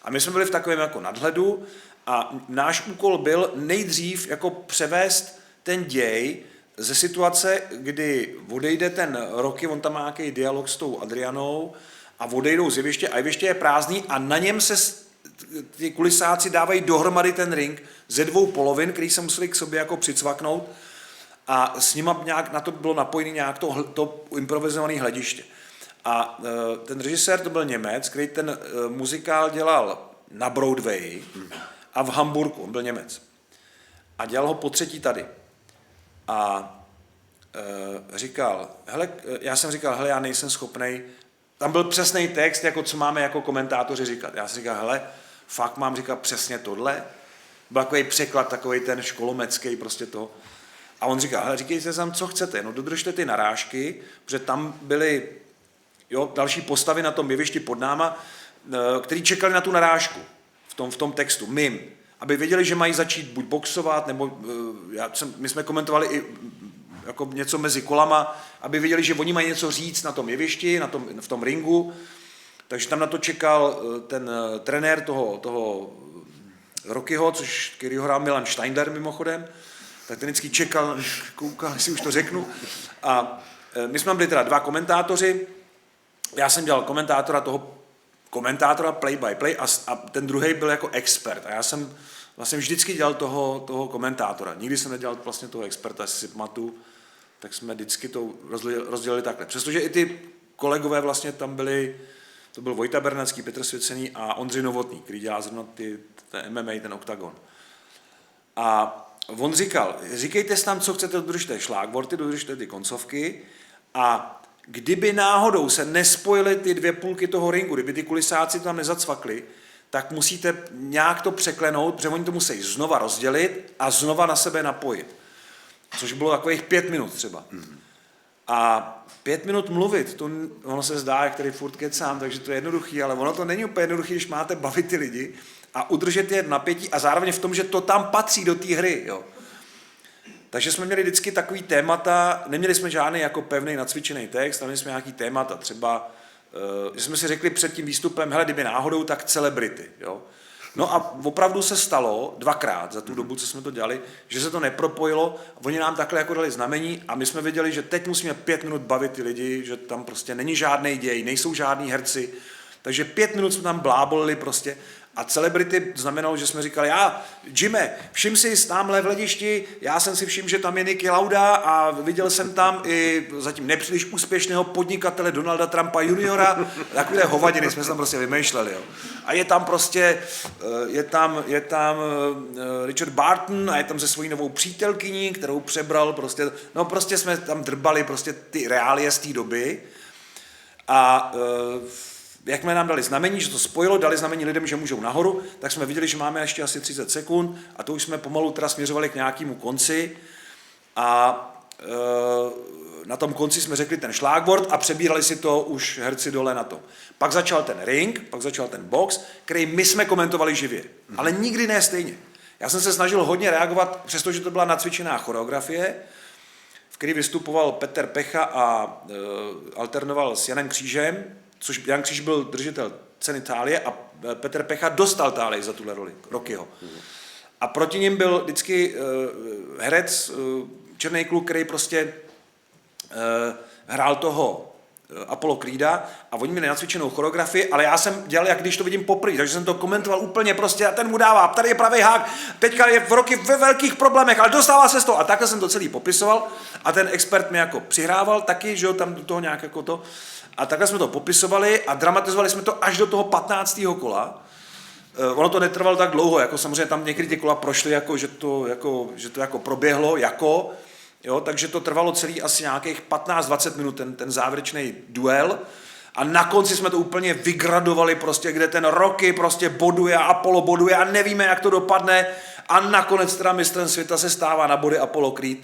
A my jsme byli v takovém jako nadhledu a náš úkol byl nejdřív jako převést ten děj ze situace, kdy odejde ten Rocky, on tam má nějaký dialog s tou Adrianou a odejdou z jeviště a jeviště je prázdný a na něm se ty kulisáci dávají dohromady ten ring ze 2 polovin, který se museli k sobě jako přicvaknout a s nima nějak na to bylo napojené nějak to improvizované hlediště. A ten režisér to byl Němec, který ten muzikál dělal na Broadway a v Hamburku, on byl Němec. A dělal ho po 3. tady. A říkal, hele, já jsem říkal, hele, já nejsem schopnej, tam byl přesný text, jako co máme jako komentátoři říkat. Já jsem říkal, hele, fakt mám říkat přesně tohle? Byl takový překlad, takový ten školomecký prostě to. A on říkal, hele, říkejte tam, co chcete, no dodržte ty narážky, protože tam byly další postavy na tom jevišti pod náma, který čekali na tu narážku v tom textu, mým, aby věděli, že mají začít buď boxovat, nebo my jsme komentovali i jako něco mezi kolama, aby věděli, že oni mají něco říct na tom jevišti, v tom ringu. Takže tam na to čekal ten trenér toho Rockyho, který ho hrál Milan Steindler mimochodem, tak ten vždycky čekal, koukal, jestli už to řeknu. A my jsme byli teda 2 komentátoři, já jsem dělal komentátora play by play a ten druhý byl jako expert. A já jsem vlastně vždycky dělal toho komentátora. Nikdy jsem nedělal vlastně toho experta, jestli si pamatuju, tak jsme vždycky to rozdělili takhle. Přestože i ty kolegové vlastně tam byli, to byl Vojta Bernacký, Petr Svěcený a Ondřej Novotný, který dělá zrovna ten MMA, ten Octagon. A on říkal, říkejte si tam, co chcete, dodržte šlágvorty, dodržte ty koncovky a kdyby náhodou se nespojily ty 2 půlky toho ringu, kdyby ty kulisáci tam nezacvakli, tak musíte nějak to překlenout, protože oni to musí znova rozdělit a znova na sebe napojit. Což bylo takových 5 minut třeba. A 5 minut mluvit, ono se zdá, jak tady furt kecám, takže to je jednoduchý, ale ono to není úplně jednoduchý, když máte bavit ty lidi a udržet je napětí a zároveň v tom, že to tam patří do té hry. Jo. Takže jsme měli vždycky takový témata, neměli jsme žádný jako pevný nacvičený text, ale měli jsme nějaký témata, třeba, že jsme si řekli před tím výstupem, hele, kdyby náhodou, tak celebrity. Jo. No a opravdu se stalo 2krát za tu dobu, co jsme to dělali, že se to nepropojilo, oni nám takhle jako dali znamení a my jsme věděli, že teď musíme 5 minut bavit ty lidi, že tam prostě není žádný děj, nejsou žádní herci, takže 5 minut jsme tam blábolili prostě a celebrity znamenalo, že jsme říkali, Jimmy, všim si tamhle v hledišti, já jsem si všiml, že tam je Niki Lauda a viděl jsem tam i zatím nepříliš úspěšného podnikatele Donalda Trumpa juniora, takové hovadiny jsme tam prostě vymýšleli. Jo. A je tam prostě, je tam Richard Barton a je tam se svojí novou přítelkyní, kterou přebral prostě, no prostě jsme tam drbali prostě ty reálie z té doby. A jakmile nám dali znamení, že to spojilo, dali znamení lidem, že můžou nahoru, tak jsme viděli, že máme ještě asi 30 sekund a to už jsme pomalu teda směřovali k nějakému konci a na tom konci jsme řekli ten šlágbord a přebírali si to už herci dole na to. Pak začal ten ring, pak začal ten box, který my jsme komentovali živě, ale nikdy ne stejně. Já jsem se snažil hodně reagovat, přestože to byla nacvičená choreografie, v který vystupoval Petr Pecha a alternoval s Janem Křížem, což Jan Kříž byl držitel ceny Thálie a Petr Pecha dostal Thálii za tuhle roli, Rockyho. A proti ním byl vždycky herec, černý kluk, který prostě hrál toho Apollo Creeda a oni měli nacvičenou choreografii, ale já jsem dělal, jak když to vidím poprvé, takže jsem to komentoval úplně prostě a ten mu dává, tady je pravý hák, teďka je v Rocky ve velkých problémech, ale dostává se z toho a takhle jsem to celý popisoval a ten expert mi jako přihrával taky, že jo, tam do toho nějak jako to a takhle jsme to popisovali a dramatizovali jsme to až do toho 15. kola. Ono to netrvalo tak dlouho, jako samozřejmě tam někdy ty kola prošly, že to proběhlo, jo, takže to trvalo celý asi nějakých 15-20 minut, ten závěrečný duel. A na konci jsme to úplně vygradovali, prostě, kde ten Rocky prostě boduje a Apollo boduje a nevíme, jak to dopadne. A nakonec teda mistrem světa se stává na body Apollo Creed,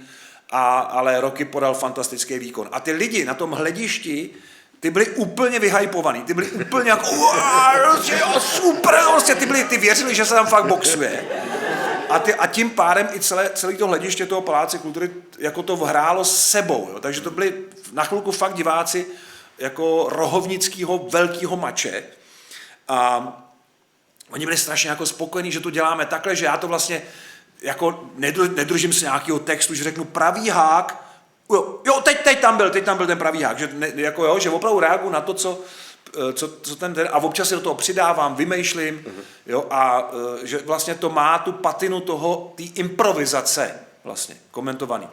ale Rocky podal fantastický výkon. A ty lidi na tom hledišti, ty byli úplně vyhypovaný, ty byli úplně jako super, prostě, ty věřili, že se tam fakt boxuje. A tím pádem i celé to hlediště toho Paláce kultury jako to hrálo s sebou. Jo? Takže to byli na chvilku fakt diváci jako rohovnického velkého mače. A oni byli strašně jako spokojení, že to děláme takhle, že já to vlastně jako nedržím se nějakého textu, že řeknu pravý hák, jo, teď tam byl ten pravý hák, že, že opravdu reaguju na to, co ten a občas si do toho přidávám, vymýšlím, jo, a že vlastně to má tu patinu té improvizace vlastně komentovaný.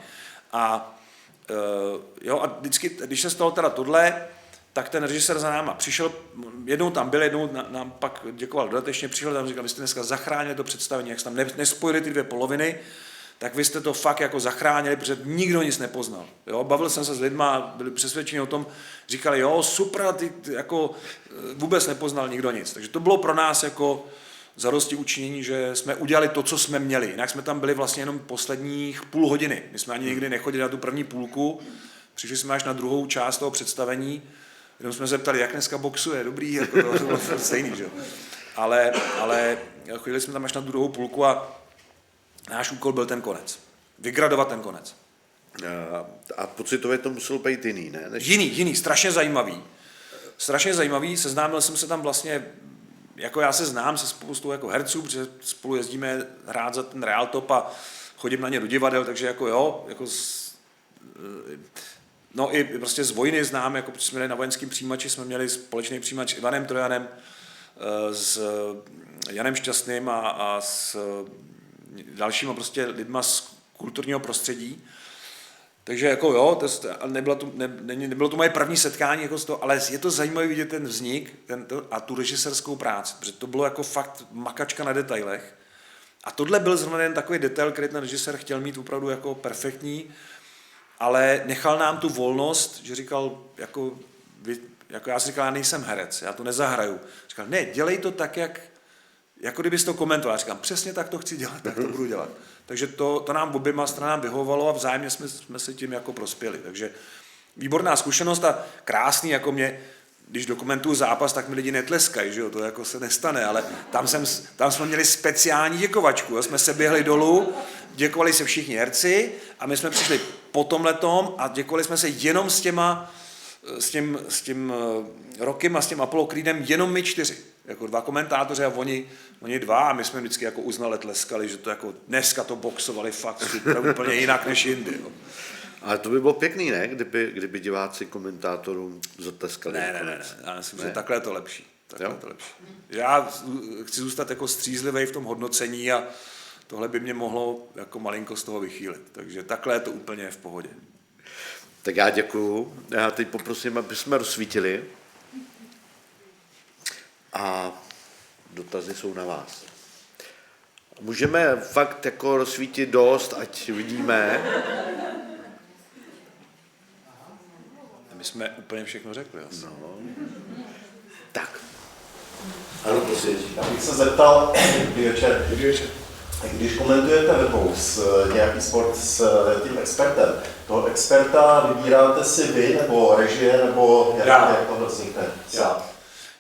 A vždycky, když se stalo teda tohle, tak ten režisér za náma přišel, jednou tam byl, jednou nám pak děkoval dodatečně, přišel tam, říkal, vy jste dneska zachránili to představení, jak jste tam nespojili ty dvě poloviny, tak vy jste to fakt jako zachránili, protože nikdo nic nepoznal. Jo? Bavil jsem se s lidma, byli přesvědčeni o tom, říkali, jo, super, ty jako vůbec nepoznal nikdo nic. Takže to bylo pro nás jako zadosti učinění, že jsme udělali to, co jsme měli. Jinak jsme tam byli vlastně jenom posledních půl hodiny. My jsme ani nikdy nechodili na tu první půlku, přišli jsme až na druhou část toho představení, jenom jsme se ptali, jak dneska boxuje, dobrý, jako to bylo stejný, že jo. Ale chodili jsme tam až na druhou půlku a náš úkol byl ten konec. Vygradovat ten konec. A pocitově to muselo být jiný, ne? Jiný, strašně zajímavý. Strašně zajímavý, seznámil jsem se tam vlastně, jako já se znám se spoustou jako herců, protože spolu jezdíme hrát za ten Realtop a chodím na ně do divadel, takže no i prostě z vojny znám, jako jsme měli na vojenském přijímači, jsme měli společný přijímač s Ivanem Trojanem, s Janem Šťastným a s dalšíma prostě lidma z kulturního prostředí. Takže nebylo to moje první setkání, jako toho, ale je to zajímavé vidět ten vznik a tu režisérskou práci, protože to bylo jako fakt makačka na detailech. A tohle byl zrovna jen takový detail, který ten režisér chtěl mít opravdu jako perfektní, ale nechal nám tu volnost, že říkal, jako já si říkal, já nejsem herec, já to nezahraju. Říkal, ne, dělej to tak, jako kdybys to komentoval. Já říkám, přesně tak to chci dělat, tak to budu dělat. Takže to nám oběma stranám vyhovovalo a vzájemně jsme se tím jako prospěli. Takže výborná zkušenost a krásný, jako mě, když dokumentuju zápas, tak mi lidi netleskají, že jo, to jako se nestane, ale tam jsme měli speciální děkovačku, jo? Jsme se běhli dolů, děkovali se všichni herci a my jsme přišli po tomhletom a děkovali jsme se jenom s tím Rockym a s tím Apollo Creedem, jenom my 4. Jako 2 komentátoři a oni 2 a my jsme vždycky jako uznale tleskali, že to jako dneska to boxovali fakt úplně jinak než jindy. Jo. Ale to by bylo pěkný, ne? Kdyby diváci komentátorům zatleskali. Ne. Já myslím, že takhle je to lepší. Já chci zůstat jako střízlivý v tom hodnocení a tohle by mě mohlo jako malinko z toho vychýlit. Takže takhle je to úplně v pohodě. Tak já děkuju. Já teď poprosím, aby jsme rozsvítili. A dotazy jsou na vás. Můžeme fakt jako rozsvítit dost, ať vidíme. My jsme úplně všechno řekli. Asi. No. Tak. Ano, prosím. Já bych se zeptal, když komentujete webou nějaký sport s tím expertem, toho experta vybíráte si vy, nebo režie, nebo jak to vznikne?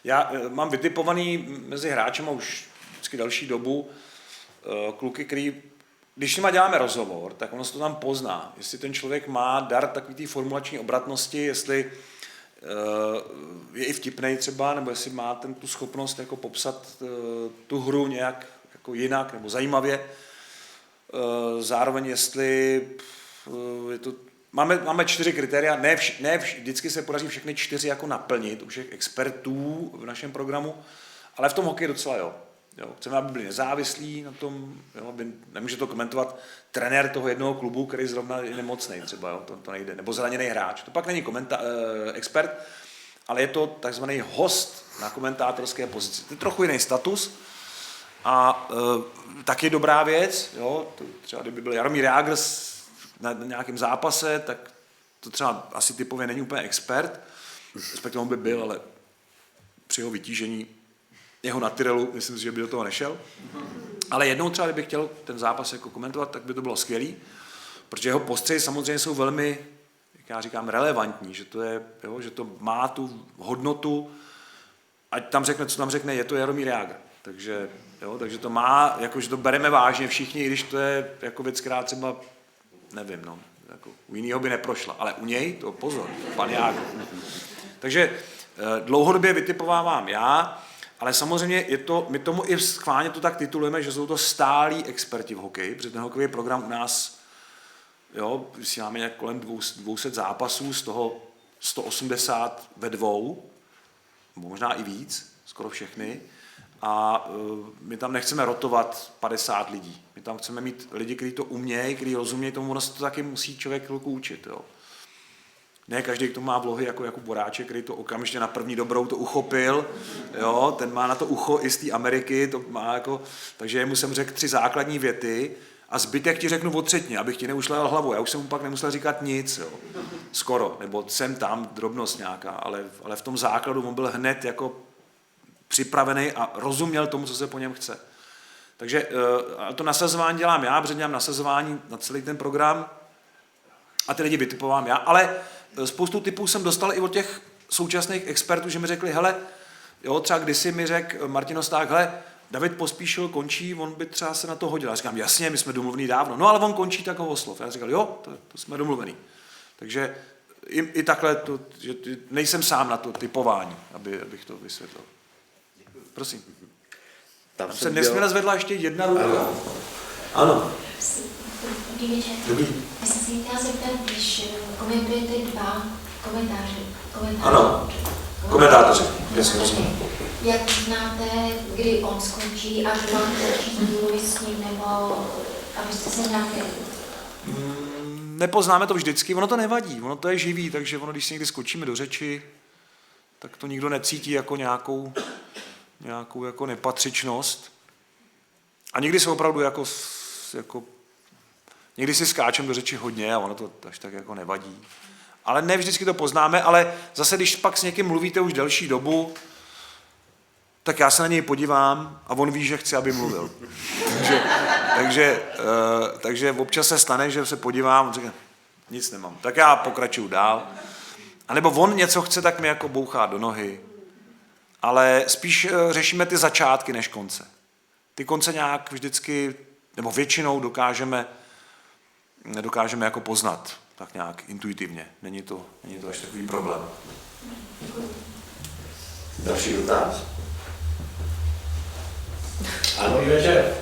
Já mám vytipovaný mezi hráčema už vždycky další dobu kluky, který, když s nima děláme rozhovor, tak ono se to tam pozná. Jestli ten člověk má dar takový té formulační obratnosti, jestli je i vtipnej třeba, nebo jestli má tu schopnost jako popsat tu hru nějak jako jinak nebo zajímavě. Zároveň jestli je to... Máme 4 kritéria, ne vždycky se podaří všechny 4 jako naplnit u všech expertů v našem programu, ale v tom hokeji docela jo. Chceme, aby byli nezávislí na tom, jo, aby nemůže to komentovat trenér toho jednoho klubu, který zrovna je nemocnej třeba, jo, to nejde, nebo zraněný hráč. To pak není expert, ale je to takzvaný host na komentátorské pozici. To je trochu jiný status a taky dobrá věc, jo, to třeba kdyby byl Jaromír Jágr na nějakém zápase, tak to třeba asi typově není úplně expert, respektive on by byl, ale při jeho vytížení jeho na Tyrelu, myslím si, že by do toho nešel. Ale jednou třeba, kdybych chtěl ten zápas jako komentovat, tak by to bylo skvělý, protože jeho postřehy samozřejmě jsou velmi, jak já říkám, relevantní, že to je, jo, že to má tu hodnotu, ať tam řekne, co tam řekne, je to Jaromír Jágr. Takže to má, jako, že to bereme vážně všichni, i když to je jako věc, která třeba, nevím, no, jako u jiného by neprošla, ale u něj, to pozor, pan Jágr. Takže dlouhodobě vytipovávám já, ale samozřejmě my tomu i schválně to tak titulujeme, že jsou to stálí experti v hokeji, protože ten hokejový program u nás, jo, vysíláme nějak kolem 200 zápasů, z toho 180 ve 2, možná i víc, skoro všechny. A my tam nechceme rotovat 50 lidí. My tam chceme mít lidi, kteří to umějí, kteří rozumějí tomu, ono se to taky musí člověk chvilku učit. Jo. Ne každý k tomu má vlohy jako Jakub Boráček, který to okamžitě na první dobrou to uchopil, jo, ten má na to ucho i z té Ameriky, to má jako, takže jemu jsem řekl 3 základní věty a zbytek ti řeknu otřetně, abych ti neušlejal hlavu. Já už jsem mu pak nemusel říkat nic, jo. Skoro, nebo jsem tam, drobnost nějaká, ale v tom základu on byl hned jako připravený a rozuměl tomu, co se po něm chce. Takže to nasazování dělám já, protože dělám nasazování na celý ten program a ty lidi vytipovám já, ale spoustu typů jsem dostal i od těch současných expertů, že mi řekli, hele, jo, třeba kdysi mi řekl Martin Osták, hele, David Pospíšil končí, on by třeba se na to hodil. Já říkám, jasně, my jsme domluvený dávno, no ale on končí, tak ho oslov. Já říkal, jo, to jsme domluvený. Takže i takhle, že nejsem sám na to typování, abych to vysvětlil. Prosím. Tam se nesměle zvedla ještě jedna ruka. Ano. Dobrý večer. Dobrý. Já jsem se chtěla zeptat, když komentujete 2 komentáře. Ano, komentátoři. Jak znáte, kdy on skončí, až vám začít mluvit s ním, nebo abyste se nějaké... Nepoznáme to vždycky, ono to nevadí, ono to je živý, takže ono, když si někdy skočíme do řeči, tak to nikdo necítí jako nějakou jako nepatřičnost. A někdy se opravdu jako někdy si skáčem do řeči hodně a ono to až tak jako nevadí. Ale ne vždycky to poznáme, ale zase, když pak s někým mluvíte už delší dobu, tak já se na něj podívám a on ví, že chci, aby mluvil. takže občas se stane, že se podívám a říká, nic nemám. Tak já pokračuju dál. A nebo on něco chce, tak mi jako bouchá do nohy. Ale spíš řešíme ty začátky než konce. Ty konce nějak vždycky, nebo většinou dokážeme jako poznat, tak nějak intuitivně. Není to až takový problém. Další dotaz? Ano, dobrý večer.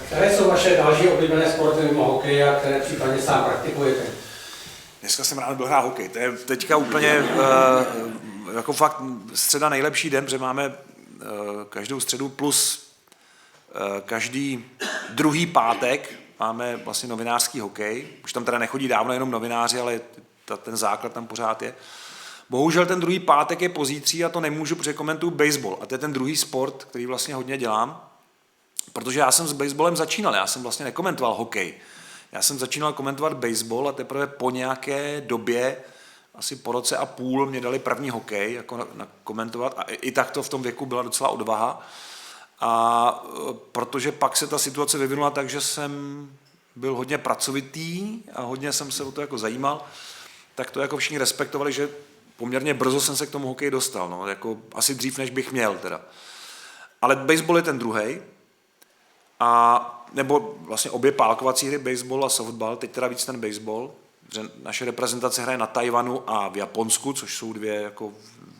Které jsou vaše další oblíbené sporty mimo hokej a které případně sám praktikujete? Dneska jsem ráno byl hrát hokej. To je teďka úplně jako fakt středa nejlepší den, protože máme každou středu plus každý druhý pátek máme vlastně novinářský hokej. Už tam teda nechodí dávno jenom novináři, ale ten základ tam pořád je. Bohužel ten druhý pátek je pozítří a to nemůžu, protože komentuju baseball. A to je ten druhý sport, který vlastně hodně dělám, protože já jsem s baseballem začínal. Já jsem vlastně nekomentoval hokej. Já jsem začínal komentovat baseball a teprve po nějaké době asi po roce a půl mě dali první hokej jako komentovat a i tak to v tom věku byla docela odvaha. A protože pak se ta situace vyvinula tak, že jsem byl hodně pracovitý a hodně jsem se o to jako zajímal, tak to jako všichni respektovali, že poměrně brzo jsem se k tomu hokeji dostal, no, jako asi dřív, než bych měl teda. Ale baseball je ten druhej, a nebo vlastně obě pálkovací hry, baseball a softball, teď teda víc ten baseball, že naše reprezentace hraje na Tajvanu a v Japonsku, což jsou dvě jako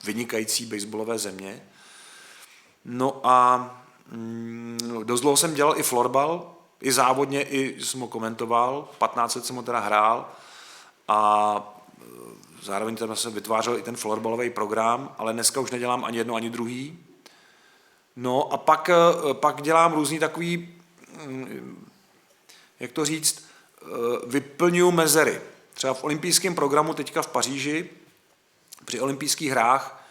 vynikající baseballové země. No a dost dlouho jsem dělal i florbal, i závodně, i jsem ho komentoval, 15 let jsem ho teda hrál a zároveň tam se vytvářel i ten florbalový program, ale dneska už nedělám ani jedno, ani druhý. No a pak dělám různý takový, jak to říct, vyplňuji mezery. Třeba v olympijském programu teďka v Paříži, při olympijských hrách,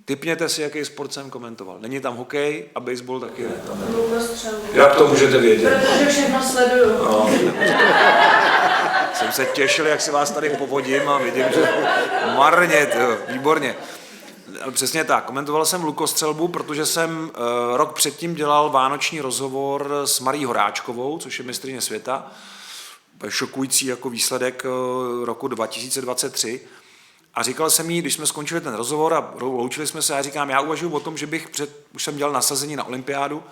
tipněte si, jaký sport jsem komentoval. Není tam hokej a baseball taky ne. Jak to můžete vědět? Protože všechno sleduju. No. Jsem se těšil, jak si vás tady povodím a vidím, že marně, výborně. Ale přesně tak, komentoval jsem lukostřelbu, protože jsem rok předtím dělal vánoční rozhovor s Marí Horáčkovou, což je mistryně světa. Šokující jako výsledek roku 2023. A říkal jsem jí, když jsme skončili ten rozhovor a loučili jsme se, a říkám, já uvažuji o tom, že bych už jsem dělal nasazení na olympiádu,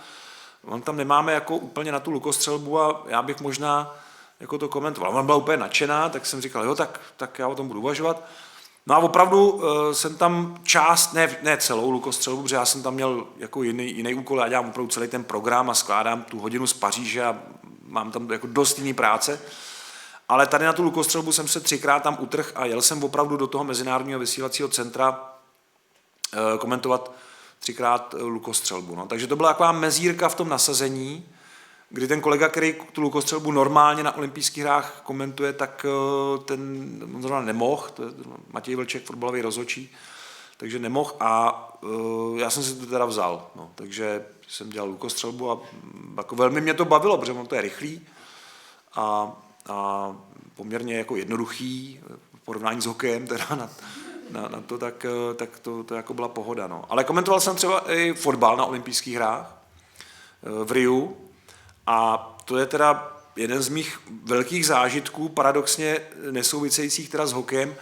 on tam nemáme jako úplně na tu lukostřelbu a já bych možná jako to komentoval. Ona byla úplně nadšená, tak jsem říkal, jo, tak já o tom budu uvažovat. No a opravdu jsem tam část, ne celou lukostřelbu, protože já jsem tam měl jako jiný úkol, já dělám opravdu celý ten program a skládám tu hodinu z Paříže a mám tam jako dost jiný práce. Ale tady na tu lukostřelbu jsem se 3krát tam utrhl a jel jsem opravdu do toho mezinárodního vysílacího centra komentovat 3krát lukostřelbu. No. Takže to byla taková mezírka v tom nasazení, kdy ten kolega, který tu lukostřelbu normálně na olympijských hrách komentuje, tak ten zrovna nemohl, to je Matěj Vlček, fotbalový rozhodčí, takže nemohl a já jsem si to teda vzal. No. Takže jsem dělal lukostřelbu a jako velmi mě to bavilo, protože ono to je rychlý a poměrně jako jednoduchý v porovnání s hokejem teda na to, tak to jako byla pohoda. No. Ale komentoval jsem třeba i fotbal na olympijských hrách v Riu a to je teda jeden z mých velkých zážitků, paradoxně nesouvisejících teda s hokejem,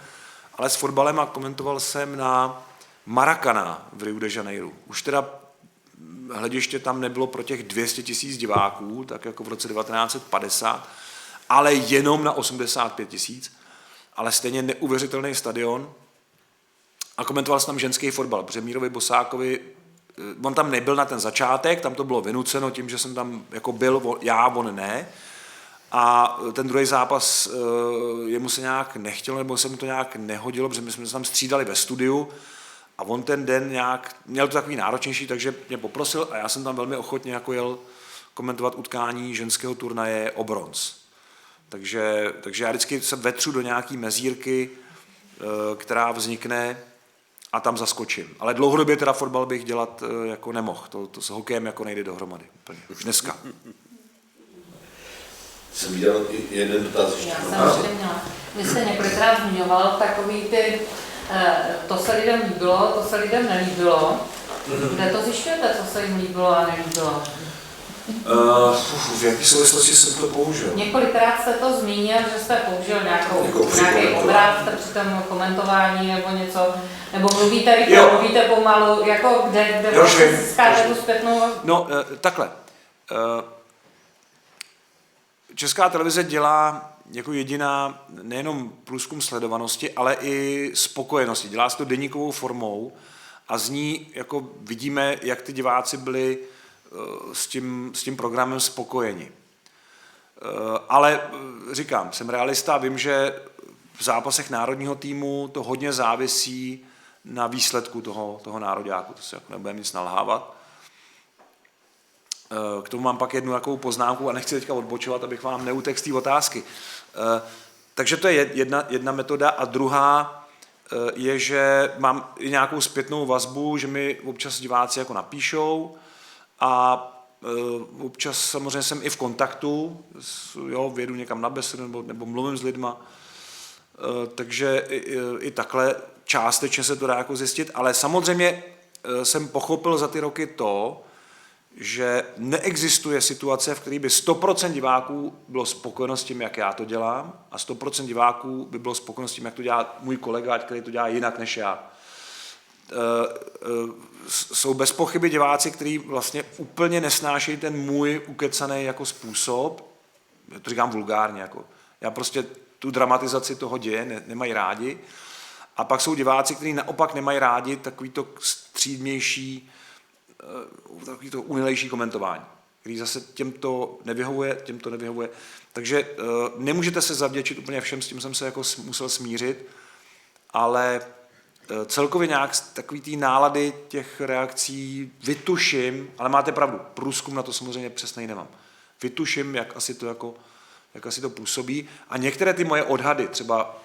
ale s fotbalem a komentoval jsem na Maracaná v Rio de Janeiro. Už teda hlediště tam nebylo pro těch 200 000 diváků, tak jako v roce 1950, ale jenom na 85 000, ale stejně neuvěřitelný stadion. A komentoval jsem tam ženský fotbal, protože Mírovi Bosákovi, on tam nebyl na ten začátek, tam to bylo vynuceno tím, že jsem tam jako byl já, on ne. A ten druhý zápas jemu se nějak nechtělo, nebo se mu to nějak nehodilo, protože my jsme se tam střídali ve studiu a on ten den nějak, měl to takový náročnější, takže mě poprosil a já jsem tam velmi ochotně jako jel komentovat utkání ženského turnaje o bronz. Takže já vždycky se vetřu do nějaký mezírky, která vznikne a tam zaskočím. Ale dlouhodobě teda fotbal bych dělat jako nemohl. To s hokejem jako nejde dohromady. Úplně. Už dneska. Jsem viděl jeden dotaz ještě. Já jsem ještě měla. Vy jste několikrát zmiňoval takový ty, to se lidem líbilo, to se lidem nelíbilo. Kde to zjišťujete, co se jim líbilo a nelíbilo? V jaké souvislosti jsem to použil? Několikrát jste to zmínil, že jste použil nějaký obraz při tom komentování nebo něco, nebo mluvíte rychle, mluvíte pomalu, jako kde vlastně získáte tu zpětnou? No, takhle. Česká televize dělá jako jediná nejenom průzkum sledovanosti, ale i spokojenosti. Dělá se to deníkovou formou a z ní jako vidíme, jak ty diváci byli s tím programem spokojeni. Ale říkám, jsem realista a vím, že v zápasech národního týmu to hodně závisí na výsledku toho nároďáku, to se jako nebudeme nic nalhávat. K tomu mám pak jednu takovou poznámku a nechci teďka odbočovat, abych vám neutekl z té otázky. Takže to je jedna metoda a druhá je, že mám i nějakou zpětnou vazbu, že mi občas diváci jako napíšou a občas samozřejmě jsem i v kontaktu, vědu někam na besedu nebo mluvím s lidma. takže i takhle částečně se to dá jako zjistit, ale samozřejmě jsem pochopil za ty roky to, že neexistuje situace, v které by 100% diváků bylo spokojeno s tím, jak já to dělám, a 100% diváků by bylo spokojeno s tím, jak to dělá můj kolega, který to dělá jinak než já. Jsou bez pochyby diváci, kteří vlastně úplně nesnášejí ten můj ukecaný jako způsob, já to říkám vulgárně, jako já prostě tu dramatizaci toho děje nemají rádi. A pak jsou diváci, kteří naopak nemají rádi takový to střídmější, takový to unilejší komentování, který zase těm to nevyhovuje. Takže nemůžete se zavděčit úplně všem, s tím jsem se jako musel smířit, ale celkově nějak takový ty nálady těch reakcí vytuším, ale máte pravdu, průzkum na to samozřejmě přesnej nemám. Vytuším, jak asi to působí, a některé ty moje odhady, třeba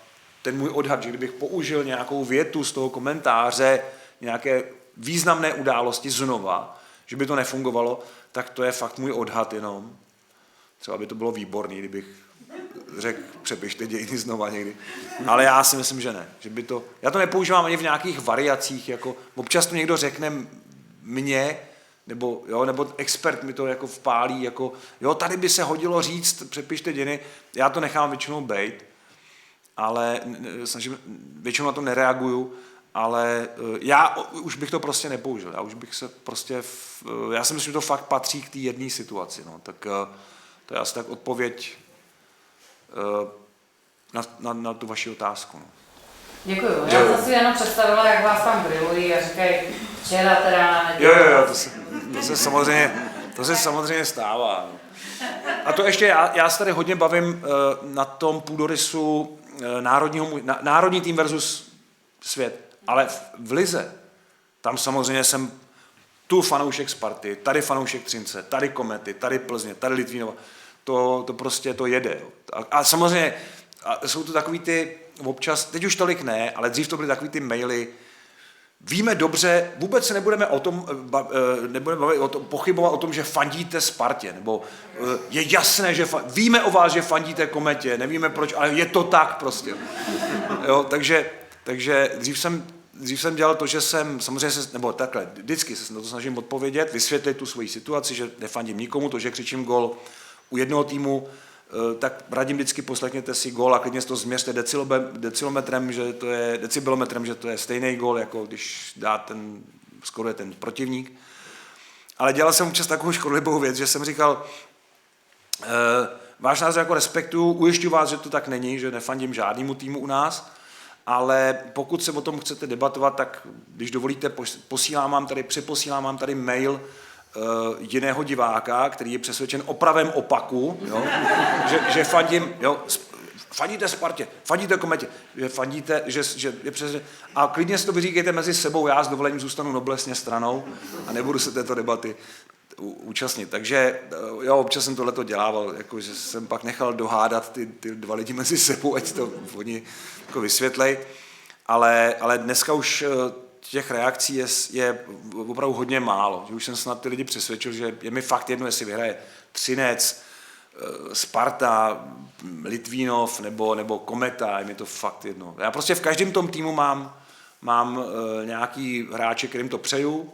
ten můj odhad, že kdybych použil nějakou větu z toho komentáře, nějaké významné události znova, že by to nefungovalo, tak to je fakt můj odhad jenom. Třeba by to bylo výborný, kdybych řekl, přepište dějiny znova někdy. Ale já si myslím, že ne. Že by to, já to nepoužívám ani v nějakých variacích, jako občas to někdo řekne mně, nebo expert mi to jako vpálí, jako jo, tady by se hodilo říct, přepište dějiny, já to nechám většinou bejt, ale většinou na to nereaguju, ale já už bych to prostě nepoužil, já si myslím, že to fakt patří k té jedné situaci, no, tak to je asi tak odpověď na tu vaši otázku. No. Děkuju. Já jsem si jenom představila, jak vás tam grillují a říkají, včera teda nedělal. Jo, to se samozřejmě stává. No. A to ještě, já se tady hodně bavím na tom půdorysu národní tým versus svět, ale v lize, tam samozřejmě jsem tu fanoušek Sparty, tady fanoušek Třince, tady Komety, tady Plzně, tady Litvínova, to prostě to jede. A samozřejmě jsou to takový ty, občas, teď už tolik ne, ale dřív to byly takový ty maily, víme dobře, vůbec se nebudeme pochybovat o tom, že fandíte Spartě, nebo je jasné, že víme o vás, že fandíte Kometě, nevíme proč, ale je to tak prostě. Jo, takže dřív jsem dělal to, že jsem, samozřejmě, nebo takhle, vždycky se na to snažím odpovědět, vysvětlit tu svoji situaci, že nefandím nikomu, to, že křičím gol u jednoho týmu, tak radím vždycky poslechněte si gól a klidně to změřte decilometrem, decibelometrem, že to je stejný gól, jako když dá skoruje ten protivník. Ale dělal jsem občas takovou škodlivou věc, že jsem říkal, váš názor jako respektuju, ujišťuji vás, že to tak není, že nefandím žádnému týmu u nás, ale pokud se o tom chcete debatovat, tak když dovolíte, přeposílám vám tady mail jiného diváka, který je přesvědčen o pravém opaku, jo? Že fandím, jo, fandíte Spartě, fandíte Kometě, že fandíte, že je přesvědčen, a klidně si to vyříkejte mezi sebou, já s dovolením zůstanu noblesně stranou a nebudu se této debaty účastnit. Takže jo, občas jsem tohleto dělával, jako, že jsem pak nechal dohádat ty dva lidi mezi sebou, ať to oni jako vysvětlej, ale dneska už těch reakcí je opravdu hodně málo. Že už jsem snad ty lidi přesvědčil, že je mi fakt jedno, jestli vyhraje Třinec, Sparta, Litvínov nebo Kometa, je mi to fakt jedno. Já prostě v každém tom týmu mám nějaký hráče, kterým to přeju,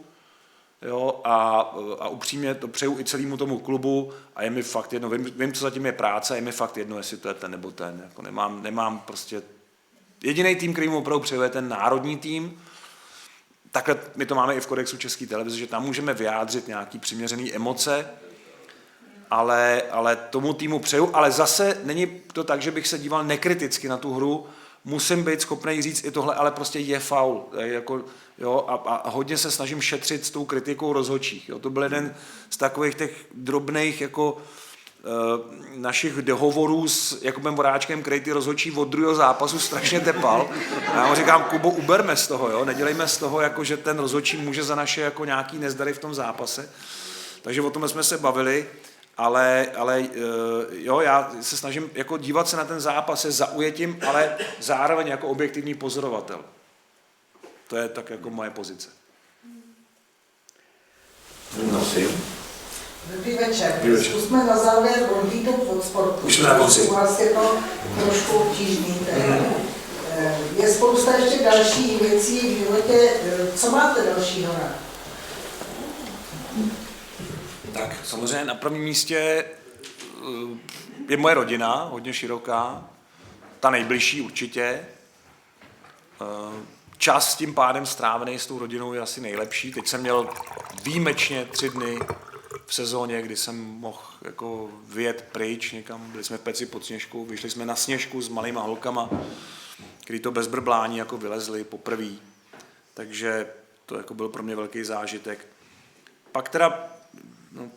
jo, a upřímně to přeju i celému tomu klubu a je mi fakt jedno, vím, co zatím je práce, je mi fakt jedno, jestli to je ten nebo ten. Jako nemám prostě jediný tým, který mu opravdu přeju, je ten národní tým. Takhle my to máme i v kodexu České televize, že tam můžeme vyjádřit nějaký přiměřený emoce, ale tomu týmu přeju, ale zase není to tak, že bych se díval nekriticky na tu hru, musím být schopný říct i tohle, ale prostě je faul. Jako, jo, a hodně se snažím šetřit s tou kritikou rozhodčích. Jo. To byl jeden z takových těch drobných jako, našich dohovorů s Jakubem Voráčkem, který ty rozhodčí od druhého zápasu strašně tepal. A já mu říkám, Kubo, uberme z toho, jo? Nedělejme z toho, jako, že ten rozhodčí může za naše jako, nějaký nezdary v tom zápase. Takže o tom jsme se bavili, ale jo, já se snažím jako dívat se na ten zápas se zaujetím, ale zároveň jako objektivní pozorovatel. To je tak jako moje pozice. Dobrý večer. Zkusme na závěr odlítnout od sportu. Už jsme na konci. U vás je to trošku obtížný. Je spousta ještě dalších věcí v životě. Co máte dalšího rád? Tak samozřejmě na prvním místě je moje rodina, hodně široká, ta nejbližší určitě. Čas tím pádem strávený s tou rodinou je asi nejlepší. Teď jsem měl výjimečně 3 dny v sezóně, kdy jsem mohl jako vyjet pryč někam, byli jsme v Peci pod Sněžkou, vyšli jsme na Sněžku s malýma holkama, který to bez brblání jako vylezli poprvé. Takže to jako byl pro mě velký zážitek. Pak teda, no,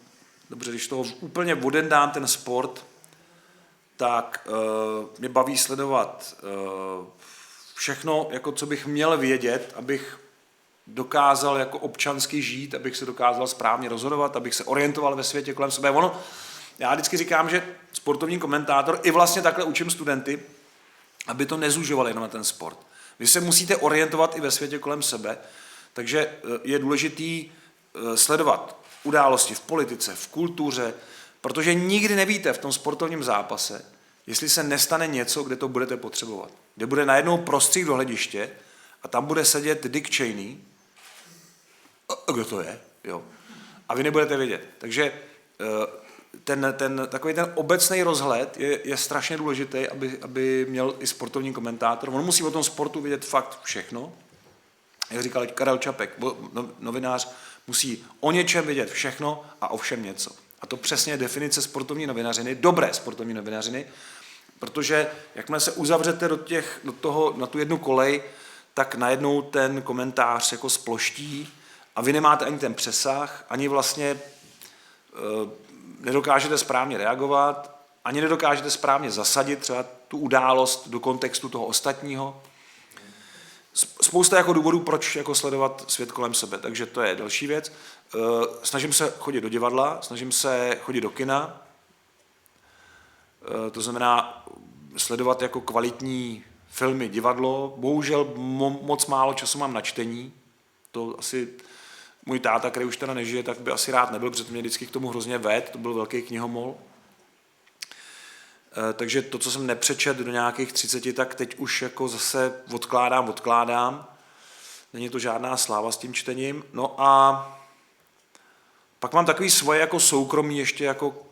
dobře, když toho úplně odendám ten sport, tak mě baví sledovat všechno, jako co bych měl vědět, abych dokázal jako občansky žít, abych se dokázal správně rozhodovat, abych se orientoval ve světě kolem sebe. Já vždycky říkám, že sportovní komentátor, i vlastně takhle učím studenty, aby to nezužovali jenom na ten sport. Vy se musíte orientovat i ve světě kolem sebe, takže je důležitý sledovat události v politice, v kultuře, protože nikdy nevíte v tom sportovním zápase, jestli se nestane něco, kde to budete potřebovat. Kde bude najednou prostřih do hlediště a tam bude sedět Dick Cheney. Kdo to je? Jo. A vy nebudete vědět. Takže takový ten obecný rozhled je strašně důležitý, aby měl i sportovní komentátor. On musí o tom sportu vědět fakt všechno. Jak říkal Karel Čapek, novinář musí o něčem vědět všechno a o všem něco. A to přesně je definice sportovní novinařiny, dobré sportovní novinařiny, protože jakmile se uzavřete na tu jednu kolej, tak najednou ten komentář jako sploští a vy nemáte ani ten přesah, ani vlastně nedokážete správně reagovat, ani nedokážete správně zasadit třeba tu událost do kontextu toho ostatního. Spousta jako důvodů, proč jako sledovat svět kolem sebe, takže to je další věc. Snažím se chodit do divadla, snažím se chodit do kina, to znamená sledovat jako kvalitní filmy, divadlo. Bohužel moc málo času mám na čtení, to asi můj táta, který už teda nežije, tak by asi rád nebyl, protože mě vždycky k tomu hrozně ved, to byl velký knihomol. Takže to, co jsem nepřečet do nějakých 30, tak teď už jako zase odkládám. Není to žádná sláva s tím čtením. No a pak mám takový svoje jako soukromí ještě jako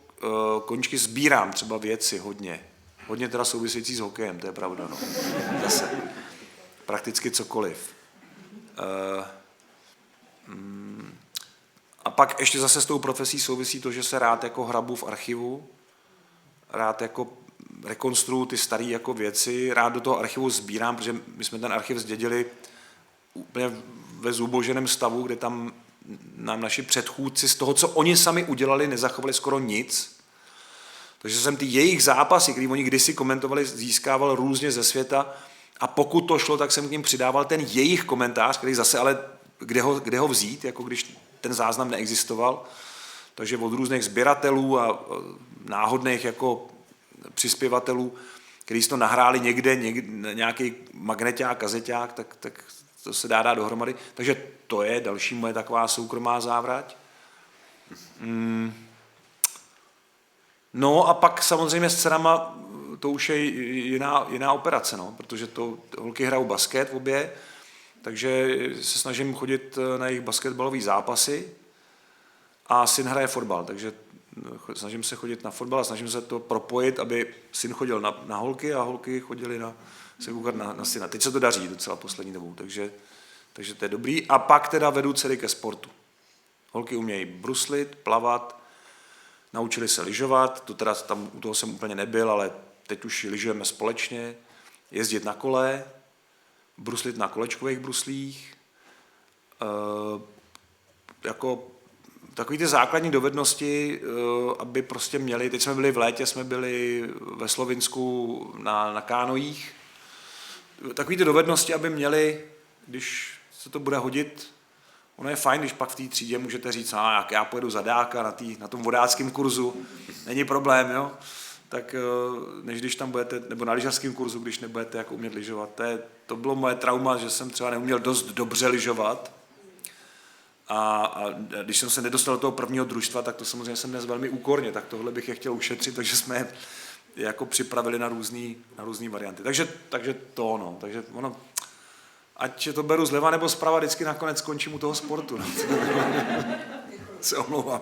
koníčky, sbírám třeba věci hodně. Hodně teda související s hokejem, to je pravda. No. Zase. Prakticky cokoliv. A pak ještě zase s tou profesí souvisí to, že se rád jako hrabu v archivu, rád jako rekonstruuju ty staré jako věci, rád do toho archivu sbírám, protože my jsme ten archiv zdědili úplně ve zuboženém stavu, kde tam nám naši předchůdci z toho, co oni sami udělali, nezachovali skoro nic. Takže jsem ty jejich zápasy, které oni kdysi komentovali, získával různě ze světa a pokud to šlo, tak jsem k ním přidával ten jejich komentář, který zase ale kde ho vzít, jako když ten záznam neexistoval. Takže od různých sběratelů a náhodných jako přispěvatelů, kteří si to nahráli někde nějaký magneťák, kazeťák, tak to se dá dohromady. Takže to je další moje taková soukromá závrať. No a pak samozřejmě s dcerama to už je jiná operace, no, protože to holky hrajou basket obě, takže se snažím chodit na jejich basketbalové zápasy a syn hraje fotbal, takže snažím se chodit na fotbal a snažím se to propojit, aby syn chodil na holky a holky chodili se koukat na syna. Teď se to daří docela poslední dobou, takže to je dobrý. A pak teda vedu dcery ke sportu. Holky umějí bruslit, plavat, naučili se lyžovat, to teda tam u toho jsem úplně nebyl, ale teď už lyžujeme společně, jezdit na kole, bruslit na kolečkových bruslích, jako takový ty základní dovednosti, aby prostě měli, teď jsme byli v létě, jsme byli ve Slovinsku na kánojích, takový ty dovednosti, aby měli, když se to bude hodit, ono je fajn, když pak v té třídě můžete říct, jak já pojedu zadáka na tom vodáckém kurzu, není problém, jo? Tak než když tam budete, nebo na lyžařském kurzu, když nebudete jako umět lyžovat. To bylo moje trauma, že jsem třeba neuměl dost dobře lyžovat. A když jsem se nedostal do toho prvního družstva, tak to samozřejmě jsem dnes velmi úkorně, tak tohle bych je chtěl ušetřit, takže jsme jako připravili na různý varianty. Takže to ono. Takže ono, ať to beru zleva nebo zprava, vždycky nakonec skončím u toho sportu. Se omlouvám.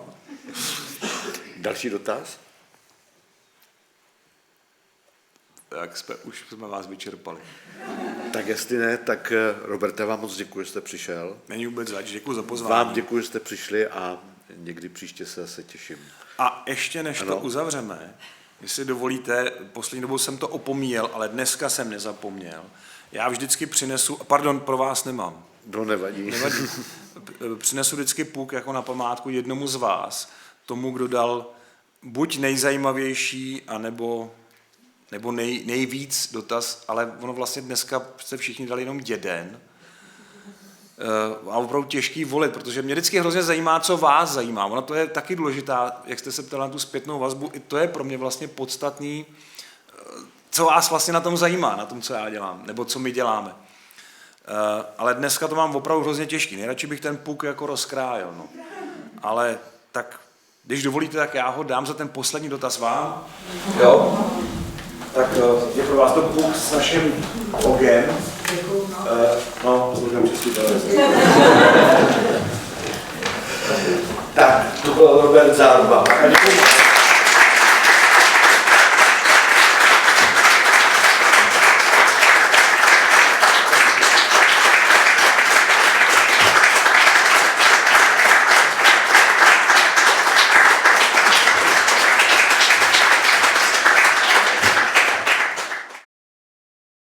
Další dotaz? Tak už jsme vás vyčerpali. Tak jestli ne, tak Roberte, vám moc děkuji, že jste přišel. Není vůbec zač, děkuji za pozvání. Vám děkuji, že jste přišli a někdy příště se zase těším. A ještě než to uzavřeme, jestli dovolíte, poslední dobou jsem to opomíjel, ale dneska jsem nezapomněl. Já vždycky přinesu, pardon, pro vás nemám. No nevadí. Přinesu vždycky puk jako na památku jednomu z vás, tomu, kdo dal buď nejzajímavější, anebo nejvíc dotaz, ale ono vlastně dneska se všichni dali jenom jeden. A opravdu těžký volit, protože mě vždycky hrozně zajímá, co vás zajímá. Ono to je taky důležitá, jak jste se ptali na tu zpětnou vazbu, i to je pro mě vlastně podstatný, co vás vlastně na tom zajímá, na tom, co já dělám, nebo co my děláme. Ale dneska to mám opravdu hrozně těžký. Nejradši bych ten puk jako rozkrájel. No. Ale tak, když dovolíte, tak já ho dám za ten poslední dotaz vám. Jo? Tak je pro vás to puk s naším ogem. No, můžeme přistupovat. Tak, to byl Robert Záruba.